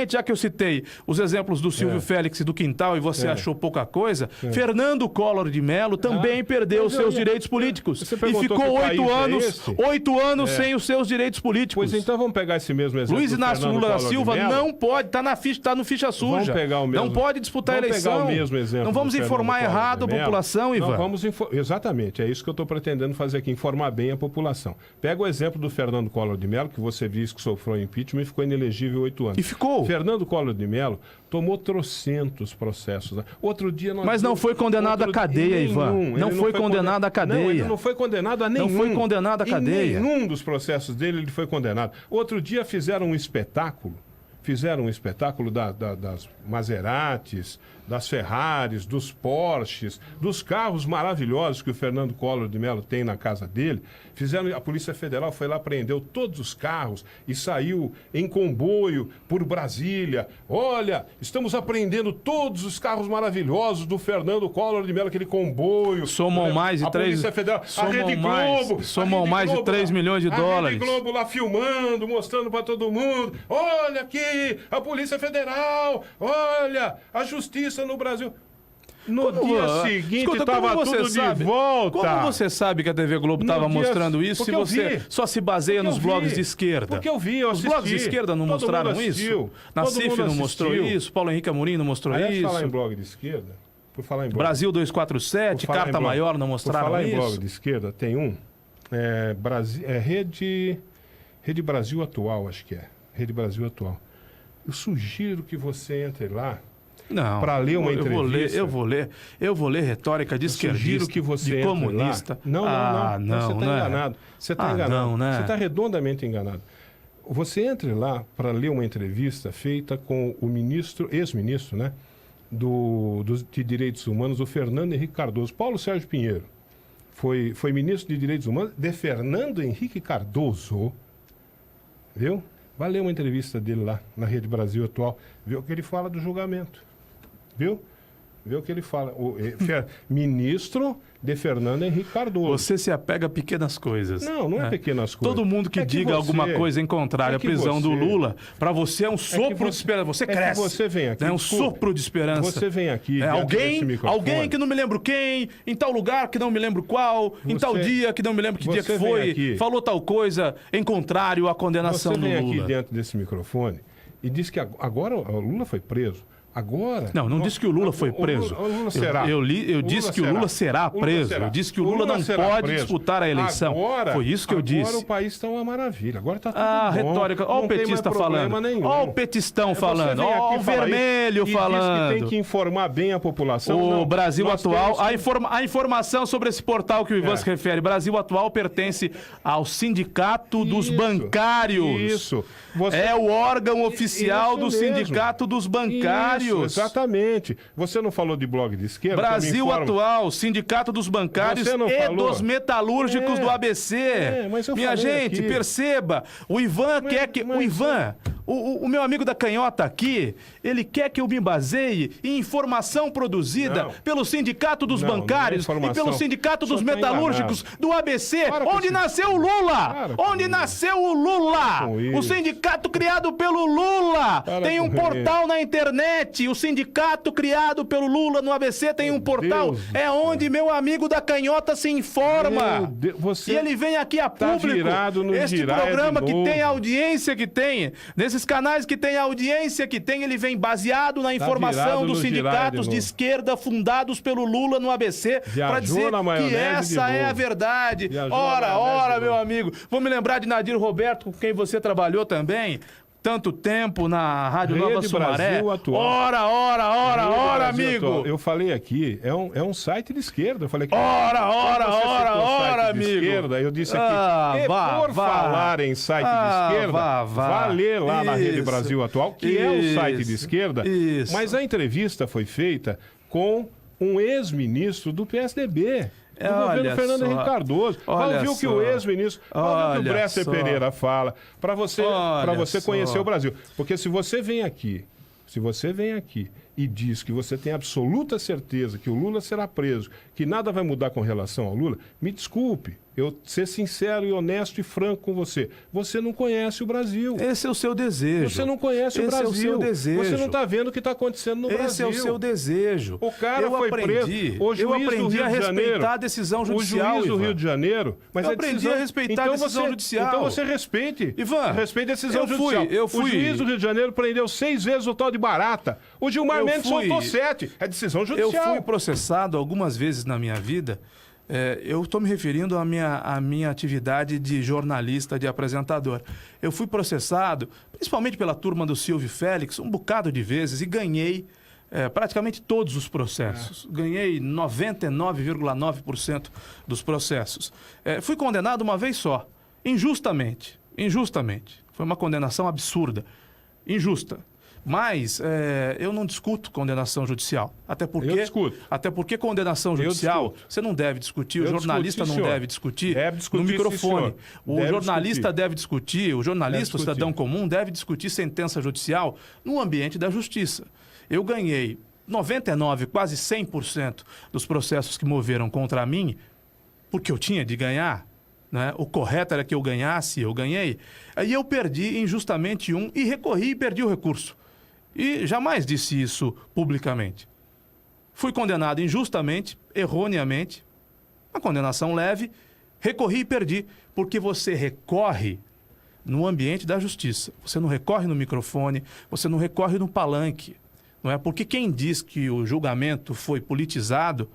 já que eu citei os exemplos do Silvio Félix e do Quintal e você achou pouca coisa, Fernando Collor de Mello também perdeu os mas eu seus ia- direitos políticos. Você E perguntou ficou que 8 país é anos, esse? 8 anos sem os seus direitos políticos. Pois então vamos pegar esse mesmo exemplo. Luiz do Inácio Fernando Lula da Collor de Silva Mello. não pode, tá no ficha suja. Pegar o mesmo- Não pode disputar a Vamos eleição. pegar o mesmo exemplo Não vamos do informar Fernando Collor errado a de Mello. população, Ivan. Não, vamos exatamente, é isso que eu estou pretendendo fazer aqui, informar bem a população. Pega o exemplo do Fernando Collor de Mello, que você disse que sofreu impeachment e ficou inelegível 8 anos. E ficou. Fernando Collor de Mello tomou trocentos processos. Outro dia nós Mas não vimos- foi condenado à cadeia, nenhum. Ivan. Ele Não foi condenado à cadeia. Não, ele não foi condenado a nenhum. Não foi condenado à cadeia. Em nenhum dos processos dele ele foi condenado. Outro dia fizeram um espetáculo das Maseratis, das Ferraris, dos Porsches, dos carros maravilhosos que o Fernando Collor de Mello tem na casa dele. A Polícia Federal foi lá, prendeu todos os carros e saiu em comboio por Brasília. Olha, estamos apreendendo todos os carros maravilhosos do Fernando Collor de Mello, aquele comboio. Somam mais de A 3 Polícia Federal, a Rede Globo. somam a Rede mais de Globo 3 lá, milhões de a dólares. Rede Globo lá filmando, mostrando pra todo mundo. Olha aqui, a Polícia Federal. Olha, a Justiça no Brasil. No dia seguinte Escuta, estava como você tudo sabe? de volta. Como você sabe que a TV Globo No estava dia- mostrando isso se porque eu você vi. só se baseia Porque eu nos vi. blogs de esquerda? Porque eu vi, eu Os blogs de assisti. esquerda não Todo mostraram mundo isso? assistiu. Nassif Todo mundo não mostrou assistiu. isso? Paulo Henrique Amorim não mostrou Aliás, isso? falar em blog de esquerda, por falar em blog. Brasil 247, Por falar em Carta blog- Maior não Por mostraram falar em blog isso? de esquerda, tem um. Rede Brasil Atual, acho que é. Rede Brasil Atual. Eu sugiro que você entre lá Não. Para ler uma entrevista. Eu vou ler retórica de esquerdista, que você de comunista. Lá. Não. Você está enganado. Você está enganado. Não, né? Você está redondamente enganado. Você entre lá para ler uma entrevista feita com o ex-ministro, né, de Direitos Humanos, o Fernando Henrique Cardoso. Paulo Sérgio Pinheiro foi ministro de Direitos Humanos de Fernando Henrique Cardoso. Viu? Vai ler uma entrevista dele lá na Rede Brasil Atual. Vê o que ele fala do julgamento. Viu? Vê o que ele fala. Ministro de Fernando Henrique Cardoso. Você se apega a pequenas coisas. Não é pequenas coisas. Todo mundo que diga alguma coisa em contrário à prisão do Lula, para você é um sopro de esperança. Você cresce. Você vem aqui. É um sopro de esperança. Você vem aqui. Alguém que não me lembro quem, em tal lugar que não me lembro qual, em tal dia que não me lembro que dia que foi, falou tal coisa em contrário à condenação do Lula. Você vem aqui dentro desse microfone e diz que agora o Lula foi preso. Agora... Não disse que o Lula foi preso. O Lula será. Eu disse que o Lula será preso. Eu disse que o Lula não pode disputar a eleição. Foi isso que eu disse. Agora o país está uma maravilha. Agora está tudo bom. Retórica. Olha o petista falando. Olha o petistão falando. Olha o vermelho falando. Diz que tem que informar bem a população. O Brasil Atual... A informação sobre esse portal que o Ivan se refere. Brasil Atual pertence ao Sindicato dos Bancários. Isso. É o órgão oficial do Sindicato dos Bancários. Isso, exatamente. Você não falou de blog de esquerda? Brasil Atual, Sindicato dos Bancários e dos Metalúrgicos do ABC. Minha gente, perceba, o Ivan quer que... O Ivan, o meu amigo da canhota aqui, ele quer que eu me baseie em informação produzida pelo Sindicato dos Bancários e pelo Sindicato dos Metalúrgicos do ABC, onde nasceu o Lula! Onde nasceu o Lula! O sindicato criado pelo Lula tem um portal na internet. O sindicato criado pelo Lula no ABC tem um portal. É onde meu amigo da canhota se informa. E ele vem aqui a público. Este programa que tem a audiência que tem, nesses canais que tem a audiência que tem, ele vem baseado na informação dos sindicatos de esquerda fundados pelo Lula no ABC para dizer que essa é a verdade. Ora, meu amigo. Vou me lembrar de Nadir Roberto, com quem você trabalhou também. Tanto tempo na Rádio Nova Sumaré. Ora, amigo. Atual. Eu falei aqui, é um site de esquerda. Eu falei aqui. Ora, amigo. Esquerda, eu disse aqui. Por falar em site de esquerda, vá ler lá na Rede Brasil Atual, que é um site de esquerda. Mas a entrevista foi feita com um ex-ministro do PSDB. Do governo Fernando Henrique Cardoso. Vai ouvir o que o ex-ministro, vai ouvir o que o Bresser Pereira fala, para você conhecer o Brasil. Porque se você vem aqui e diz que você tem absoluta certeza que o Lula será preso, que nada vai mudar com relação ao Lula, me desculpe, eu ser sincero e honesto e franco com você. Você não conhece o Brasil. Esse é o seu desejo. Você não conhece o Brasil. Esse é o seu desejo. Você não está vendo o que está acontecendo no Brasil. Esse é o seu desejo. O cara foi preso. Eu aprendi a respeitar a decisão judicial, o juiz do Rio de Janeiro... Mas eu aprendi a respeitar a decisão judicial. Então você respeite. Ivan, respeite a decisão judicial. O juiz do Rio de Janeiro prendeu 6 vezes o tal de Barata. O Gilmar Mendes soltou 7. É decisão judicial. Eu fui processado algumas vezes na minha vida. Eu estou me referindo à minha atividade de jornalista, de apresentador. Eu fui processado, principalmente pela turma do Silvio Félix, um bocado de vezes, e ganhei praticamente todos os processos. Ganhei 99,9% dos processos. Fui condenado uma vez só, injustamente. Foi uma condenação absurda, injusta. Mas eu não discuto condenação judicial. Até porque condenação judicial você não deve discutir, o jornalista não deve discutir no microfone. O jornalista deve discutir, o jornalista, o cidadão comum, deve discutir sentença judicial no ambiente da justiça. Eu ganhei 99%, quase 100% dos processos que moveram contra mim, porque eu tinha de ganhar. Né? O correto era que eu ganhasse, eu ganhei. Aí eu perdi injustamente um e recorri e perdi o recurso. E jamais disse isso publicamente. Fui condenado injustamente, erroneamente, uma condenação leve, recorri e perdi, porque você recorre no ambiente da justiça. Você não recorre no microfone, você não recorre no palanque. Não é? Porque quem diz que o julgamento foi politizado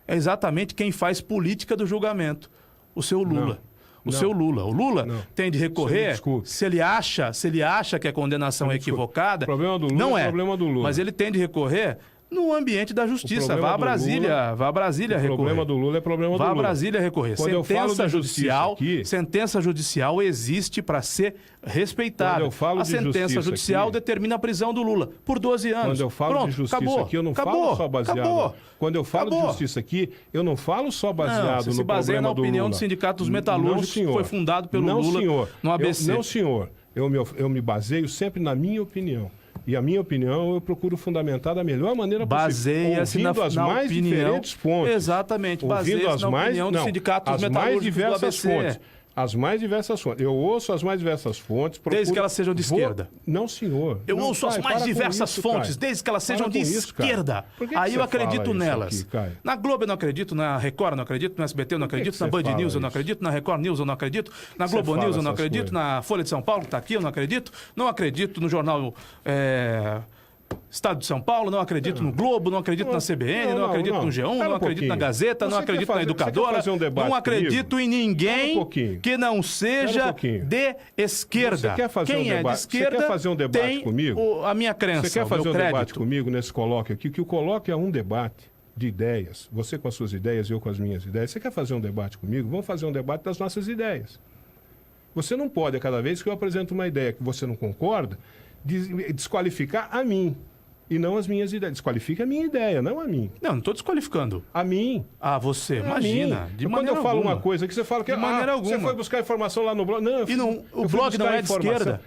é exatamente quem faz política do julgamento, o seu Lula. o seu Lula. O Lula Não. tem de Você me recorrer desculpe. se ele acha que a condenação é equivocada. O problema do Lula não é é o problema do Lula. Mas ele tem de recorrer no ambiente da justiça. problema Vá a do Brasília, vá a Brasília O recorrer. problema do Lula é problema do Vá a Lula. Brasília recorrer. Quando eu falo Sentença de justiça judicial, aqui- sentença judicial existe para ser respeitada. Quando eu falo a de sentença justiça judicial aqui- determina a prisão do Lula por 12 anos. Quando eu falo Pronto, de justiça acabou, aqui, eu não acabou, falo só baseado. acabou. Quando eu falo de Acabou. justiça aqui, eu não falo só Não, baseado você no se baseia problema na opinião do do Lula. Sindicato dos Metalúrgicos, Não, senhor. que foi fundado pelo Não, Lula senhor. no ABC. Não, senhor. Eu me baseio sempre na minha opinião. E a minha opinião eu procuro fundamentar da melhor maneira possível. Baseia-se ouvindo as na mais opinião. diferentes fontes. Exatamente, Ouvindo baseia-se as na mais, opinião do não, Sindicato dos as mais Metalúrgicos do diversas ABC. fontes. As mais diversas fontes. Eu ouço as mais diversas fontes. Desde que elas sejam de esquerda. Não, senhor. Eu Não, ouço as Caio, mais para com diversas isso, fontes, Caio. desde que elas Para sejam com de isso, Caio. esquerda. Por que Aí você eu acredito fala isso nelas. aqui, Caio? Na Globo eu não acredito, na Record eu não acredito, no SBT eu não Por que acredito, que na você Band fala News eu não isso? acredito, na Record News eu não acredito, na Você Globo fala News eu não essas acredito, coisas? na Folha de São Paulo, que está aqui, eu não acredito no jornal Estado de São Paulo, não acredito no Globo, não acredito na CBN, não acredito no G1, Espera não um acredito na pouquinho. Gazeta, não Você acredito quer na fazer- você quer Educadora, fazer um debate não acredito comigo? em ninguém Espera um pouquinho. que não seja Espera um pouquinho. de esquerda. Você quer fazer Quem um é debate- de esquerda você quer fazer um debate tem comigo? a minha crença, Você quer o fazer meu um debate crédito. comigo nesse colóquio aqui? Que o colóquio é um debate de ideias. Você com as suas ideias, eu com as minhas ideias. Você quer fazer um debate comigo? Vamos fazer um debate das nossas ideias. Você não pode, a cada vez que eu apresento uma ideia que você não concorda, desqualificar a mim e não as minhas ideias. Desqualifica a minha ideia, não a mim. Não estou desqualificando. A mim. Ah, você, A imagina. mim. De Quando maneira eu falo alguma. uma coisa que você fala que De maneira você alguma. foi buscar informação lá no blog. Não, E não- o eu fui blog não buscar é de informação. esquerda?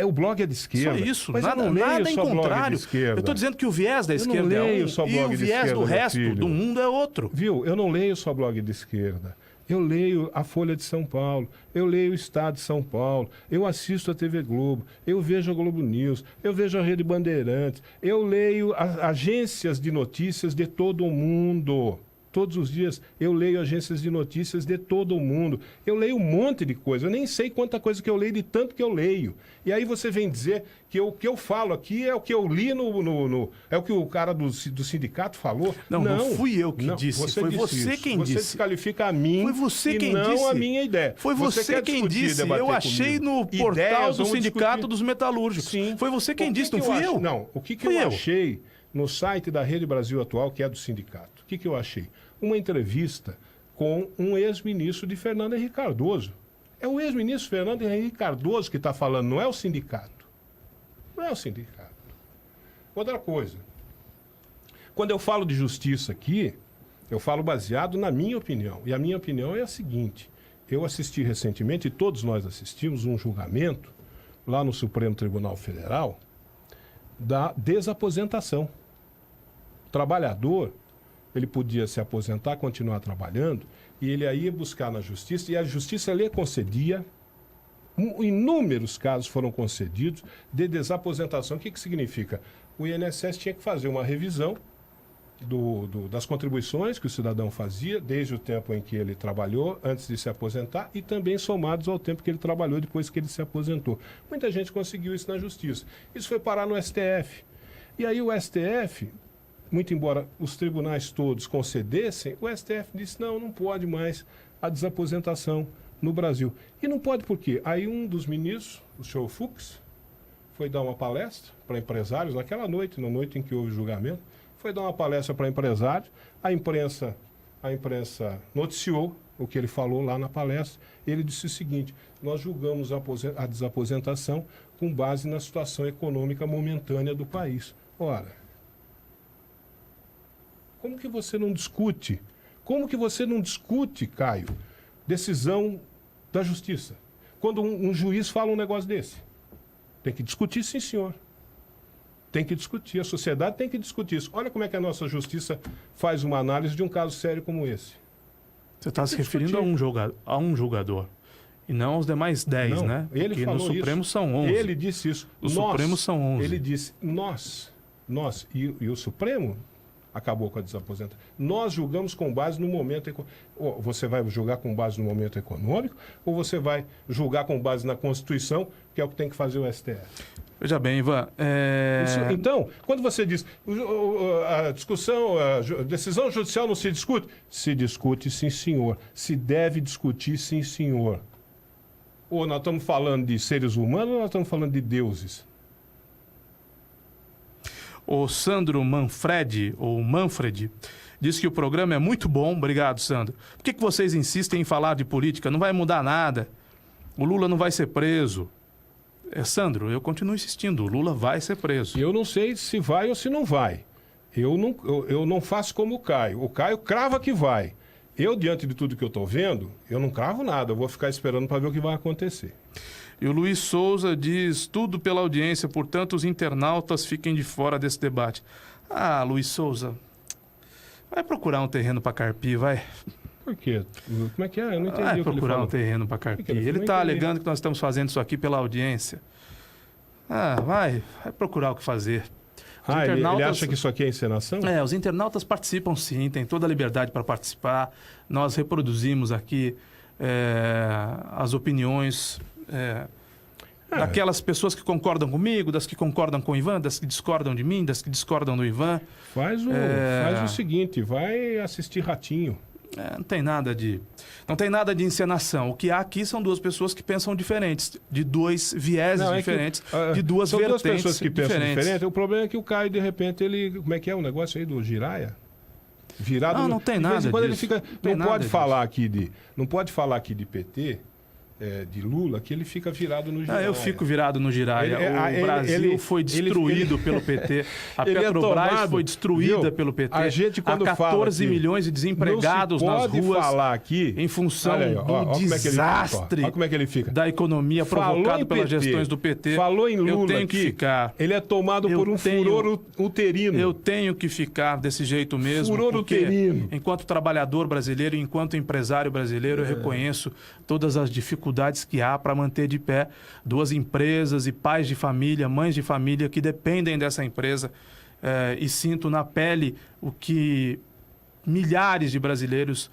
O blog é de esquerda. Só isso, Mas eu nada, não leio nada em só blog de contrário. esquerda. Eu estou dizendo que o viés da Eu não esquerda é leio um só e blog o de viés esquerda, do meu resto filho. do mundo é outro. Viu? Eu não leio só blog de esquerda. Eu leio a Folha de São Paulo, eu leio o Estado de São Paulo, eu assisto a TV Globo, eu vejo a Globo News, eu vejo a Rede Bandeirantes, eu leio as agências de notícias de todo o mundo. Todos os dias eu leio agências de notícias de todo o mundo. Eu leio um monte de coisa. Eu nem sei quanta coisa que eu leio de tanto que eu leio. E aí você vem dizer que o que eu falo aqui é o que eu li é o que o cara do sindicato falou. Não fui eu que disse. Foi você isso. quem Você disse. desqualifica a mim Foi você e quem não disse. a minha ideia. Foi você quer quem discutir, disse. debater Eu achei comigo. no portal Ideias, do vamos Sindicato discutir. dos Metalúrgicos. Sim. Foi você quem O que disse, que não fui eu. Não, o que Fui eu achei no site da Rede Brasil Atual, que é do sindicato? O que eu achei? Uma entrevista com um ex-ministro de Fernando Henrique Cardoso. É o ex-ministro Fernando Henrique Cardoso que está falando, não é o sindicato. Não é o sindicato. Outra coisa. Quando eu falo de justiça aqui, eu falo baseado na minha opinião. E a minha opinião é a seguinte. Eu assisti recentemente, e todos nós assistimos, um julgamento lá no Supremo Tribunal Federal da desaposentação. O trabalhador, ele podia se aposentar, continuar trabalhando, e ele aí ia buscar na justiça, e a justiça lhe concedia, inúmeros casos foram concedidos de desaposentação. O que significa? O INSS tinha que fazer uma revisão das contribuições que o cidadão fazia, desde o tempo em que ele trabalhou, antes de se aposentar, e também somados ao tempo que ele trabalhou depois que ele se aposentou. Muita gente conseguiu isso na justiça. Isso foi parar no STF. E aí o STF... Muito embora os tribunais todos concedessem, o STF disse, não pode mais a desaposentação no Brasil. E não pode por quê? Aí um dos ministros, o senhor Fux, foi dar uma palestra para empresários, naquela noite, na noite em que houve o julgamento, foi dar uma palestra para empresários, a imprensa noticiou o que ele falou lá na palestra. Ele disse o seguinte, nós julgamos a desaposentação com base na situação econômica momentânea do país. Ora, como que você não discute? Como que você não discute, Caio, decisão da justiça? Quando um juiz fala um negócio desse. Tem que discutir, sim, senhor. Tem que discutir. A sociedade tem que discutir isso. Olha como é que a nossa justiça faz uma análise de um caso sério como esse. Você está se referindo a um julgador. E não aos demais 10, Não, né? Ele Porque falou no Supremo isso. são 11. Ele disse isso. No Supremo são 11. Ele disse, nós. E o Supremo acabou com a desaposentação. Nós julgamos com base no momento econômico. Você vai julgar com base no momento econômico ou você vai julgar com base na Constituição, que é o que tem que fazer o STF? Veja bem, Ivan. Então, quando você diz a discussão, a decisão judicial não se discute? Se discute, sim, senhor. Se deve discutir, sim, senhor. Ou nós estamos falando de seres humanos ou nós estamos falando de deuses? O Sandro Manfred, ou Manfred, diz que o programa é muito bom. Obrigado, Sandro. Por que vocês insistem em falar de política? Não vai mudar nada. O Lula não vai ser preso. Sandro, eu continuo insistindo. O Lula vai ser preso. Eu não sei se vai ou se não vai. Eu não faço como o Caio. O Caio crava que vai. Eu, diante de tudo que eu estou vendo, eu não cravo nada. Eu vou ficar esperando para ver o que vai acontecer. E o Luiz Souza diz, tudo pela audiência, portanto os internautas fiquem de fora desse debate. Ah, Luiz Souza, vai procurar um terreno para carpir, vai. Por quê? Como é que é? Eu não entendi Vai o que ele procurar falou. um terreno para carpir. Ele Ele está alegando que nós estamos fazendo isso aqui pela audiência. Ah, vai procurar o que fazer. Os Ele acha que isso aqui é encenação? Os internautas participam sim, tem toda a liberdade para participar. Nós reproduzimos aqui as opiniões daquelas pessoas que concordam comigo, das que concordam com o Ivan, das que discordam de mim, das que discordam do Ivan. Faz o seguinte, vai assistir Ratinho. Não tem nada de encenação. O que há aqui são duas pessoas que pensam diferentes, de dois vieses diferentes, de duas vertentes diferentes. São duas pessoas que pensam diferente. O problema é que o Caio, de repente, ele... Como é que é o negócio aí do Jiraya? Virado... Não tem nada disso. Quando ele fica... Não pode falar aqui de PT... de Lula, que ele fica virado no Jiraya. Eu fico virado no Jiraya. O Brasil foi destruído pelo PT. A Petrobras foi destruída pelo PT. A gente, quando há 14 milhões de desempregados nas ruas falar aqui, em função do desastre da economia provocado pelas gestões do PT. Falou em Lula, eu tenho que ficar. Ele é tomado por um furor uterino. Eu tenho que ficar desse jeito mesmo. Furor uterino. Enquanto trabalhador brasileiro, enquanto empresário brasileiro, eu reconheço todas as dificuldades que há para manter de pé duas empresas e pais de família, mães de família que dependem dessa empresa, e sinto na pele o que milhares de brasileiros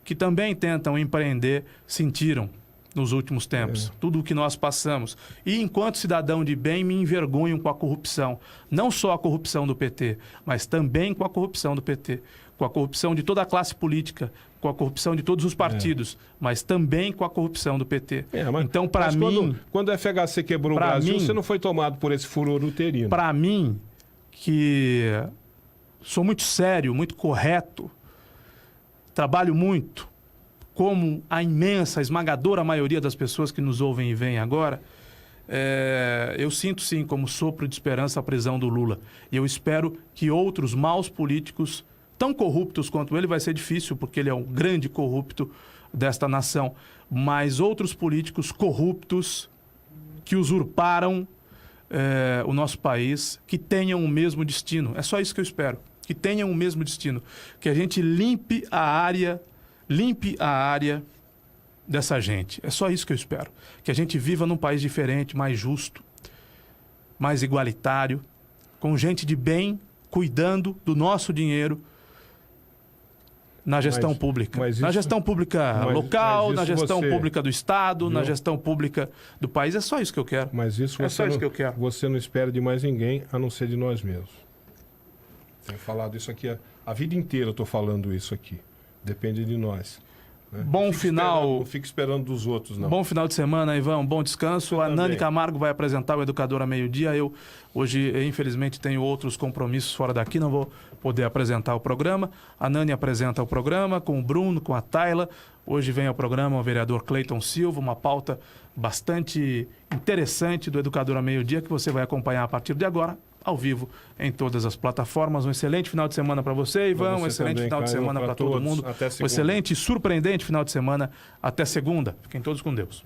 que também tentam empreender sentiram nos últimos tempos. Tudo o que nós passamos. E enquanto cidadão de bem me envergonho com a corrupção. Não só a corrupção do PT, mas também com a corrupção do PT. Com a corrupção de toda a classe política, com a corrupção de todos os partidos, mas também com a corrupção do PT. Então, para mim... Quando a FHC quebrou o Brasil, você não foi tomado por esse furor uterino. Para mim, que sou muito sério, muito correto, trabalho muito, como a imensa, esmagadora maioria das pessoas que nos ouvem e veem agora, eu sinto sim como sopro de esperança a prisão do Lula. E eu espero que outros maus políticos, tão corruptos quanto ele, vai ser difícil, porque ele é um grande corrupto desta nação, mas outros políticos corruptos que usurparam o nosso país, que tenham o mesmo destino. É só isso que eu espero, que tenham o mesmo destino. Que a gente limpe a área dessa gente. É só isso que eu espero. Que a gente viva num país diferente, mais justo, mais igualitário, com gente de bem, cuidando do nosso dinheiro, na gestão pública. Na gestão pública local, na gestão pública do Estado, na gestão pública do país. É só isso que eu quero. Mas isso você não espera de mais ninguém, a não ser de nós mesmos. Tenho falado isso aqui a vida inteira, eu estou falando isso aqui. Depende de nós. Né? Bom final. Não fique esperando dos outros, não. Bom final de semana, Ivan. Bom descanso. A Nani Camargo vai apresentar o Educador a meio-dia. Eu, hoje, infelizmente, tenho outros compromissos fora daqui, não vou poder apresentar o programa. A Nani apresenta o programa com o Bruno, com a Tayla. Hoje vem ao programa o vereador Cleiton Silva, uma pauta bastante interessante do Educador a meio-dia, que você vai acompanhar a partir de agora, ao vivo, em todas as plataformas. Um excelente final de semana para você, Ivan. Um excelente final de semana para todo mundo. Um excelente e surpreendente final de semana. Até segunda. Fiquem todos com Deus.